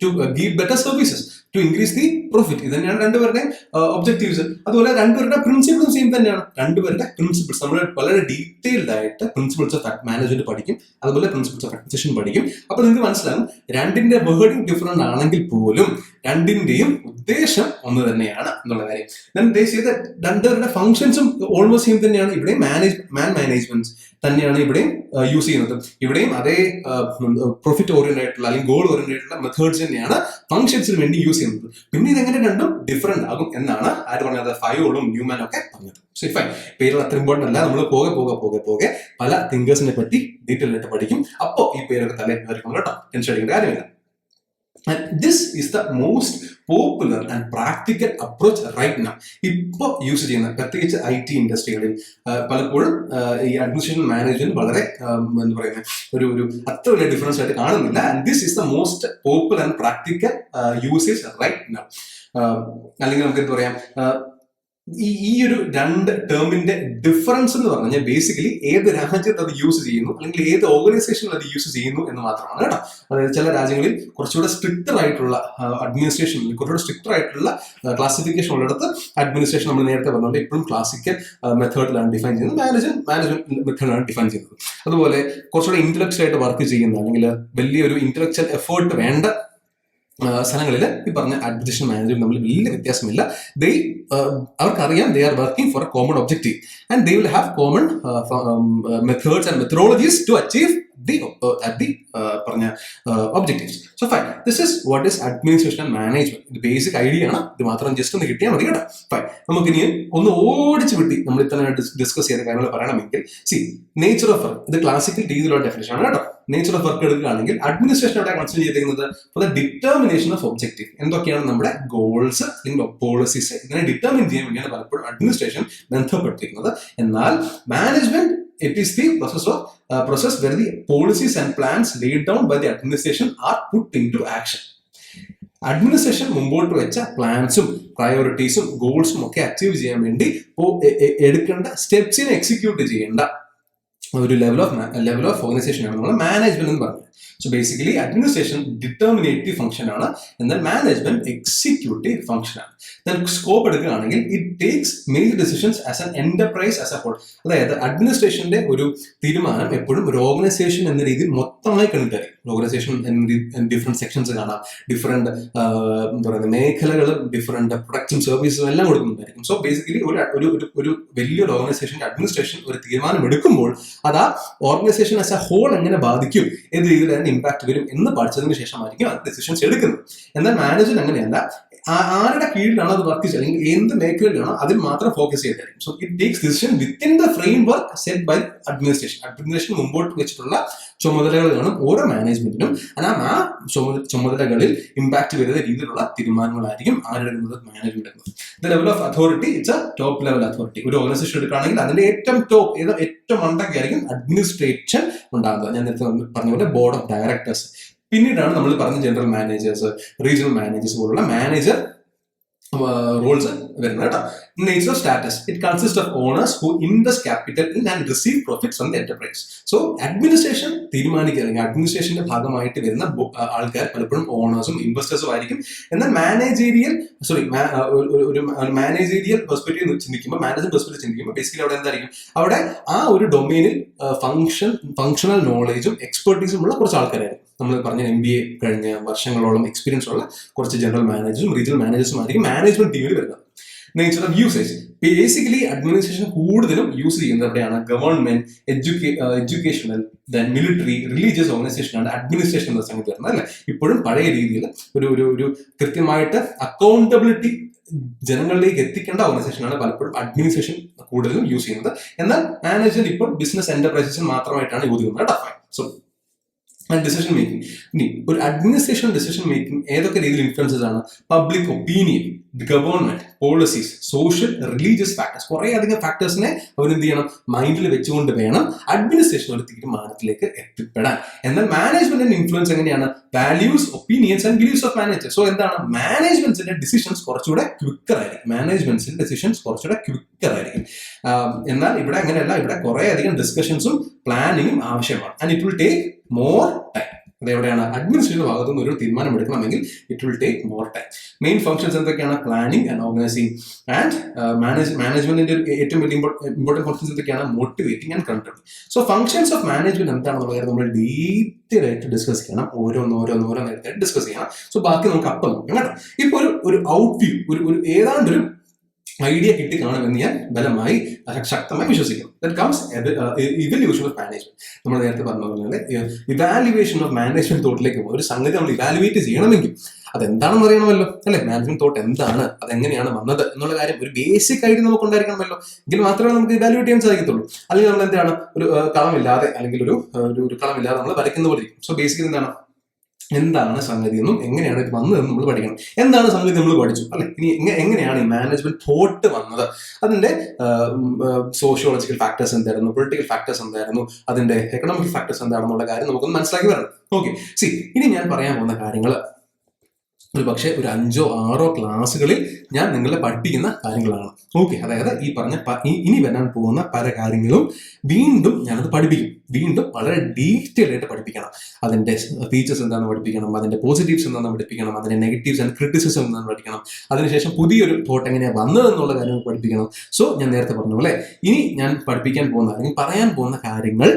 To give better services, to increase the profit. ഇത് തന്നെയാണ് രണ്ടുപേരുടെയും ഒബ്ജക്റ്റീവ്സ്. അതുപോലെ രണ്ടുപേരുടെ പ്രിൻസിപ്പിളും സെയിം തന്നെയാണ്. രണ്ടുപേരുടെ പ്രിൻസിപ്പിൾസ് നമ്മൾ വളരെ ഡീറ്റെയിൽഡ് ആയിട്ട് പ്രിൻസിപ്പിൾസ് ഓഫ് മാനേജ്മെന്റ് പഠിക്കും, അതുപോലെ പ്രിൻസിപ്പിൾസ് ഓഫ് അഡ്മിനിസ്ട്രേഷൻ പഠിക്കും. അപ്പൊ നിങ്ങൾക്ക് മനസ്സിലാകും രണ്ടിന്റെ വേർഡിങ് ഡിഫറെന്റ് ആണെങ്കിൽ പോലും രണ്ടിന്റെയും ഉദ്ദേശം ഒന്ന് തന്നെയാണ് എന്നുള്ള കാര്യം. രണ്ടുപേരുടെ ഫംഗ്ഷൻസും ഓൾമോസ്റ്റ് സെയിം തന്നെയാണ്. ഇവിടെയും മാനേജ്മെന്റ് തന്നെയാണ് ഇവിടെയും യൂസ് ചെയ്യുന്നത്. ഇവിടെയും അതേ പ്രോഫിറ്റ് ഓറിയന്റഡ് ആയിട്ടുള്ള അല്ലെങ്കിൽ ഗോൾ ഓറിയന്റഡ് ആയിട്ടുള്ള മെത്തേഡ്സ് തന്നെയാണ് ഫംഗ്ഷൻസിന് വേണ്ടി യൂസ് ചെയ്യുന്നത്. പിന്നെ ഇതെങ്ങനെ രണ്ടും ഡിഫറെന്റ് ആകും എന്നാണ് ആര് പറഞ്ഞത്? ഫയോളും ന്യൂമാനും ഒക്കെ പറഞ്ഞത്. സോ ഫൈൻ, പേരുകൾ അത്ര ഇമ്പോർട്ടന്റ് അല്ല. നമ്മൾ പോകെ പല തിങ്കേഴ്സിനെ പറ്റി ഡീറ്റെയിൽ ആയിട്ട് പഠിക്കും. അപ്പോൾ ഈ പേരൊക്കെ തലയിൽ വരും കേട്ടോ, ടെൻഷൻ അടിക്കേണ്ട കാര്യമില്ല. And this is the most popular and practical approach right now. ഇപ്പോൾ യൂസ് ചെയ്യുന്ന പ്രത്യേകിച്ച് IT ഇൻഡസ്ട്രികളിൽ പലപ്പോഴും ഈ അഡ്മിനിസ്ട്രേഷൻ മാനേജ്മെന്റ് വളരെ എന്താ പറയുന്നത് ഒരു അത്ര വലിയ ഡിഫറൻസ് ആയിട്ട് കാണുന്നില്ല. And this is the most popular and practical usage right now. അല്ലെങ്കിൽ നമുക്ക് എന്താ പറയാം, ഈ ഒരു രണ്ട് ടേമിന്റെ ഡിഫറൻസ് എന്ന് പറഞ്ഞാൽ ബേസിക്കലി ഏത് രാജ്യത്ത് അത് യൂസ് ചെയ്യുന്നു അല്ലെങ്കിൽ ഏത് ഓർഗനൈസേഷനിൽ അത് യൂസ് ചെയ്യുന്നു എന്ന് മാത്രമാണ് കേട്ടോ. അതായത് ചില രാജ്യങ്ങളിൽ കുറച്ചുകൂടെ സ്ട്രിക്റ്റർ ആയിട്ടുള്ള അഡ്മിനിസ്ട്രേഷൻ, കുറച്ചുകൂടെ സ്ട്രിക്റ്റർ ആയിട്ടുള്ള ക്ലാസിഫിക്കേഷൻ ഉള്ളിടത്ത് അഡ്മിനിസ്ട്രേഷൻ നമ്മൾ നേരത്തെ പറഞ്ഞുകൊണ്ട് ഇപ്പോഴും ക്ലാസിക്കൽ മെത്തേഡിലാണ് ഡിഫൈൻ ചെയ്യുന്നത്, മാനേജ്മെന്റ് മെത്തേഡിലാണ് ഡിഫൈൻ ചെയ്യുന്നത്. അതുപോലെ കുറച്ചുകൂടെ ഇന്റലക്ച്വൽ ആയിട്ട് വർക്ക് ചെയ്യുന്ന അല്ലെങ്കിൽ വലിയൊരു ഇന്റലക്ച്വൽ എഫേർട്ട് വേണ്ട സ്ഥലങ്ങളിൽ ഈ പറഞ്ഞ അഡ്മിനിസ്ട്രേഷൻ മാനേജ്മെന്റ് തമ്മിൽ വലിയ വ്യത്യാസമില്ല. അവർക്കറിയാം they are working for a common objective and they will have common methods and methodologies to achieve പറഞ്ഞ objectives. So fine, this is what is administration and management. ഇത് ബേസിക് ഐഡിയ ആണ്, ഇത് മാത്രം just ഒന്ന് കിട്ടിയാൽ മതി കേട്ടോ. ഫൈൻ, നമുക്ക് ഇനി ഒന്ന് ഓടിച്ചു വിട്ടി നമ്മൾ ഇത്ര ഡിസ്കസ് ചെയ്ത കാര്യങ്ങൾ പറയണമെങ്കിൽ, സി നേച്ചർ ഓഫ് വർക്ക്, ഇത് ക്ലാസിക്കൽ രീതിയിലുള്ള ഡെഫിനിഷൻ ആണ് കേട്ടോ. നേച്ചർ ഓഫ് വർക്ക് എടുക്കുകയാണെങ്കിൽ അഡ്മിനിസ്ട്രേഷൻ അവിടെ കൺസിഡർ ചെയ്തിരിക്കുന്നത് for the determination of objective. എന്തൊക്കെയാണ് നമ്മുടെ ഗോൾസ് അല്ലെങ്കിൽ പോളിസീസ്, ഇതിനെ ഡിറ്റർമിൻ ചെയ്യാൻ വേണ്ടിയാണ് പലപ്പോഴും അഡ്മിനിസ്ട്രേഷൻ ബന്ധപ്പെട്ടിരിക്കുന്നത്. എന്നാൽ management, it is the process where the policies and plans laid down by the administration are put into action. Administration മുമ്പോട്ട് വെച്ച പ്ലാൻസും പ്രയോറിറ്റീസും ഗോൾസും ഒക്കെ അച്ചീവ് ചെയ്യാൻ വേണ്ടി എടുക്കേണ്ട സ്റ്റെപ്സിനെ എക്സിക്യൂട്ട് ചെയ്യേണ്ട ഒരു ലെവൽ ഓഫ് ഓർഗനൈസേഷൻ ആണ് നമ്മൾ മാനേജ്മെന്റ് എന്ന് പറയുന്നത്. So basically administration determinative function ആണ്, എന്നാൽ മാനേജ്മെന്റ് എക്സിക്യൂട്ടീവ് ഫംഗ്ഷൻ ആണ്. സ്കോപ്പ് എടുക്കുകയാണെങ്കിൽ it takes major decisions as an enterprise as a whole. അതായത് അഡ്മിനിസ്ട്രേഷന്റെ ഒരു തീരുമാനം എപ്പോഴും ഒരു ഓർഗനൈസേഷൻ എന്ന രീതിയിൽ മൊത്തമായി കണ്ടിട്ടായിരിക്കും. ഓർഗനൈസേഷൻ ഡിഫറെന്റ് സെക്ഷൻസ് കാണാം, ഡിഫറെന്റ് എന്താ പറയുക മേഖലകളും ഡിഫറെന്റ് പ്രൊഡക്റ്റും സർവീസും എല്ലാം കൊടുക്കുന്നുണ്ടായിരിക്കും. സോ ബേസിക്കലി ഒരു വലിയൊരു ഓർഗനൈസേഷന്റെ അഡ്മിനിസ്ട്രേഷൻ ഒരു തീരുമാനം എടുക്കുമ്പോൾ അത് ആ ഓർഗനൈസേഷൻ ആസ് എ ഹോൾ എങ്ങനെ ബാധിക്കും, ഏത് രീതിയിൽ അതിന് ഇമ്പാക്ട് വരും എന്ന് പഠിച്ചതിന് ശേഷമായിരിക്കും അത് ഡിസിഷൻസ് എടുക്കുന്നത്. എന്നാൽ മാനേജ്മെന്റ് അങ്ങനെയല്ല, ആരുടെ കീഴിലാണോ അത് വർക്ക് ചെയ്യുക അല്ലെങ്കിൽ എന്ത് മേഖലയിലാണോ അതിൽ മാത്രം ഫോക്കസ് ചെയ്തായിരിക്കും. So it takes decision within the framework set by administration. Administration മുമ്പോട്ട് വെച്ചിട്ടുള്ള ചുമതലകൾ കാണും ഓരോ മാനേജ്മെന്റിനും. ആ ചുമതലകളിൽ ഇമ്പാക്ട് വരുന്ന രീതിയിലുള്ള തീരുമാനങ്ങളായിരിക്കും ആരെടുക്കുന്നത്, മാനേജ്മെന്റ് എടുക്കുന്നത്. The level of authority it's A top level authority. ഒരു ഓർഗനൈസേഷൻ എടുക്കുകയാണെങ്കിൽ അതിന്റെ ഏറ്റവും ടോപ്പ് ഏറ്റവും മണ്ടൊക്കെയായിരിക്കും അഡ്മിനിസ്ട്രേഷൻ ഉണ്ടാകുന്നത്. ഞാൻ നേരത്തെ പറഞ്ഞ പോലെ ബോർഡ് ഓഫ് ഡയറക്ടേഴ്സ്. പിന്നീടാണ് നമ്മൾ പറഞ്ഞ ജനറൽ മാനേജേഴ്സ്, റീജിയണൽ മാനേജേഴ്സ് പോലുള്ള മാനേജർ റോൾസ് വരുന്നത് കേട്ടോ. Nature of status, it consist of owners who invest capital in and receive profits from the enterprise. So administration തീരുമാനിക്കുക അല്ലെങ്കിൽ അഡ്മിനിസ്ട്രേഷന്റെ ഭാഗമായിട്ട് വരുന്ന ആൾക്കാർ പലപ്പോഴും ഓണേഴ്സും ഇൻവെസ്റ്റേഴ്സും ആയിരിക്കും. എന്നാൽ ഒരു മാനേജീരിയൽ പെർസ്പെക്റ്റീവ് ചിന്തിക്കുമ്പോൾ, മാനേജ്മെന്റ് പെർസ്പെക്റ്റീവ് ചിന്തിക്കുമ്പോൾ ബേസിക്കലി അവിടെ എന്തായിരിക്കും, അവിടെ ആ ഒരു ഡൊമൈനിൽ ഫങ്ഷണൽ നോളേജും എക്സ്പെർട്ടീസും ഉള്ള കുറച്ച് ആൾക്കാരായിരിക്കും. നമ്മൾ പറഞ്ഞ MBA കഴിഞ്ഞ വർഷങ്ങളോളം എക്സ്പീരിയൻസ് ഉള്ള കുറച്ച് ജനറൽ മാനേജേഴ്സും റീജിയണൽ മാനേജേഴ്സും ആയിരിക്കും മാനേജ്മെന്റ് ടീമിൽ വരുന്നത്. Nature of usage, basically administration കൂടുതലും യൂസ് ചെയ്യുന്നത് എവിടെയാണ്, government, educational, military, religious organisation ആണ് അഡ്മിനിസ്ട്രേഷൻ എന്ന സംഗതി വരുന്നത് അല്ലെ. ഇപ്പോഴും പഴയ രീതിയിൽ ഒരു കൃത്യമായിട്ട് അക്കൗണ്ടബിലിറ്റി ജനങ്ങളിലേക്ക് എത്തിക്കേണ്ട ഓർഗനൈസേഷനാണ് പലപ്പോഴും അഡ്മിനിസ്ട്രേഷൻ കൂടുതലും യൂസ് ചെയ്യുന്നത്. എന്നാൽ മാനേജ്മെന്റ് ഇപ്പോൾ ബിസിനസ് എന്റർപ്രൈസസ് മാത്രമായിട്ടാണ് യൂസ് ചെയ്യുന്നത് കേട്ടോ. സോ ഡിസിഷൻ മേക്കിംഗ്, ഇനി ഒരു അഡ്മിനിസ്ട്രേഷൻ ഡിസിഷൻ മേക്കിംഗ് ഏതൊക്കെ രീതിയിൽ ഇൻഫ്ലുവൻസസ് ആണ്, public opinion, government policies, social, religious factors, കുറെ അധികം ഫാക്ടേഴ്സിനെ അവരെന്ത് ചെയ്യണം, മൈൻഡിൽ വെച്ചുകൊണ്ട് വേണം അഡ്മിനിസ്ട്രേഷൻ ഒരു തീരുമാനത്തിലേക്ക് എത്തിപ്പെടാൻ. എന്നാൽ മാനേജ്മെന്റിന്റെ ഇൻഫ്ലുവൻസ് എങ്ങനെയാണ്, values, opinions and beliefs of manager. So എന്താണ്, മാനേജ്മെന്റ്സിന്റെ ഡിസിഷൻസ് കുറച്ചുകൂടെ ക്വിക്കർ ആയിരിക്കും. എന്നാൽ ഇവിടെ അങ്ങനെയല്ല, ഇവിടെ കുറെ അധികം ഡിസ്കഷൻസും പ്ലാനിങ്ങും ആവശ്യമാണ്. And it will take more time. അതെവിടെയാണ്, അഡ്മിനിസ്ട്രേറ്റീവ് ഭാഗത്തു നിന്ന് ഒരു തീരുമാനം എടുക്കണമെങ്കിൽ it will take more time. Main functions എന്തൊക്കെയാണ്, പ്ലാനിങ് ആൻഡ് ഓർഗനൈസിങ് ആൻഡ് മാനേജ്മെന്റിന്റെ ഏറ്റവും വലിയ ഇമ്പോർട്ടന്റ് ഫംഗ്ഷൻസ് എന്തൊക്കെയാണ്, motivating and controlling. So functions of management എന്താണെന്നുള്ള കാര്യം നമ്മൾ ഡീറ്റെയിൽ ആയിട്ട് ഡിസ്കസ് ചെയ്യണം, ഓരോന്നായിട്ട് ഡിസ്കസ് ചെയ്യണം. സോ ബാക്കി നമുക്ക് അപ്പം നോക്കാം കേട്ടോ. ഇപ്പൊ ഒരു ഔട്ട് വ്യൂ, ഒരു ഏതാണ്ടൊരു ഐഡിയ കിട്ടി കാണുമെന്ന് ഞാൻ ബലമായി ശക്തമായി വിശ്വസിക്കുന്നു. That comes evolution of management. നമ്മൾ നേരത്തെ പറഞ്ഞ പോലെ ഇവാലുവേഷൻ ഓഫ് മാനേജ്മെന്റ് തോട്ടിലേക്ക് പോകും. ഒരു സംഗതി നമ്മൾ ഇവാലുവേറ്റ് ചെയ്യണമെങ്കിൽ അതെന്താണെന്ന് അറിയണമല്ലോ അല്ലെ. മാനേജ്മെന്റ് തോട്ട് എന്താണ്, അതെങ്ങനെയാണ് വന്നത് എന്നുള്ള കാര്യം ഒരു ബേസിക് ഐഡിയ നമുക്ക് ഉണ്ടായിരിക്കണമല്ലോ. എങ്കിൽ മാത്രമേ നമുക്ക് ഇവാലുവേറ്റ് ചെയ്യാൻ സാധിക്കത്തുള്ളൂ. അല്ലെങ്കിൽ നമ്മൾ എന്താണ്, ഒരു കളമില്ലാതെ അല്ലെങ്കിൽ ഒരു കളമില്ലാതെ നമ്മൾ വരയ്ക്കുന്ന പോലെ ഇരിക്കും. സോ ബേസിക്കലി എന്താണ് സംഗതി എന്നും എങ്ങനെയാണ് ഇത് വന്നതെന്ന് നമ്മൾ പഠിക്കണം. എന്താണ് സംഗതി നമ്മൾ പഠിച്ചു അല്ലെ. ഇനി എങ്ങനെയാണ് ഈ മാനേജ്മെന്റ് തോട്ട് വന്നത്, അതിന്റെ സോഷ്യോളജിക്കൽ ഫാക്ടേഴ്സ് എന്തായിരുന്നു, പൊളിറ്റിക്കൽ ഫാക്ടേഴ്സ് എന്തായിരുന്നു, അതിന്റെ എക്കണോമിക് ഫാക്ടേഴ്സ് എന്താണെന്നുള്ള കാര്യം നമുക്കൊന്ന് മനസ്സിലാക്കി വരണം. ഓക്കെ, ഇനി ഞാൻ പറയാൻ പോകുന്ന കാര്യങ്ങൾ ഒരു പക്ഷേ ഒരു 5 or 6 ക്ലാസ്സുകളിൽ ഞാൻ നിങ്ങളെ പഠിപ്പിക്കുന്ന കാര്യങ്ങളാണ്. ഓക്കെ, അതായത് ഈ പറഞ്ഞ ഇനി വരാൻ പോകുന്ന പല കാര്യങ്ങളും വീണ്ടും ഞാനത് പഠിപ്പിക്കും. വീണ്ടും വളരെ ഡീറ്റെയിൽ ആയിട്ട് പഠിപ്പിക്കണം. അതിന്റെ ഫീച്ചേഴ്സ് എന്താണെന്ന് പഠിപ്പിക്കണം, അതിന്റെ പോസിറ്റീവ്സ് എന്താണെന്ന് പഠിപ്പിക്കണം, അതിന്റെ നെഗറ്റീവ്സ് ആൻഡ് ക്രിറ്റിസിസം എന്താണെന്ന് പഠിക്കണം, അതിനുശേഷം പുതിയൊരു തോട്ട് എങ്ങനെയാണ് വന്നതെന്നുള്ള കാര്യങ്ങൾ പഠിപ്പിക്കണം. സോ ഞാൻ നേരത്തെ പറഞ്ഞ പോലെ ഇനി ഞാൻ പഠിപ്പിക്കാൻ പോകുന്ന അല്ലെങ്കിൽ പറയാൻ പോകുന്ന കാര്യങ്ങൾ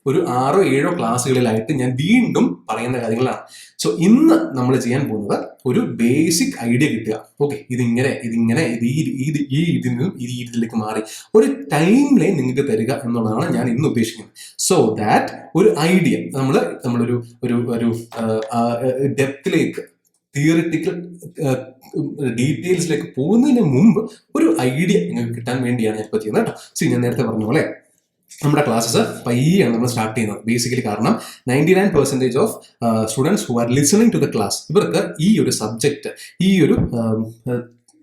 ഒരു 6-7 ക്ലാസ്സുകളിലായിട്ട് ഞാൻ വീണ്ടും പറയുന്ന കാര്യങ്ങളാണ്. സോ ഇന്ന് നമ്മൾ ചെയ്യാൻ പോകുന്നത് ഒരു ബേസിക് ഐഡിയ കിട്ടുക. ഓക്കെ, ഇതിങ്ങനെ ഇത് ഈ ഇതിൽ നിന്നും ഈ രീതിയിലേക്ക് മാറി ഒരു ടൈം ലൈൻ നിങ്ങൾക്ക് തരിക എന്നുള്ളതാണ് ഞാൻ ഇന്ന് ഉദ്ദേശിക്കുന്നത്. സോ ദാറ്റ് ഒരു ഐഡിയ നമ്മളൊരു ഡെപ്തിലേക്ക് തിയറിറ്റിക്കൽ ഡീറ്റെയിൽസിലേക്ക് പോകുന്നതിന് മുമ്പ് ഒരു ഐഡിയ നിങ്ങൾക്ക് കിട്ടാൻ വേണ്ടിയാണ് ഞാൻ ഇപ്പോൾ ചെയ്യുന്നത് കേട്ടോ. ഞാൻ നേരത്തെ പറഞ്ഞ പോലെ നമ്മുടെ ക്ലാസ്സസ് പയ്യാണ് നമ്മൾ സ്റ്റാർട്ട് ചെയ്യുന്നത് ബേസിക്കലി. കാരണം 99% of students who are listening to the class, ഇവർക്ക് ഈ ഒരു സബ്ജക്റ്റ്, ഈ ഒരു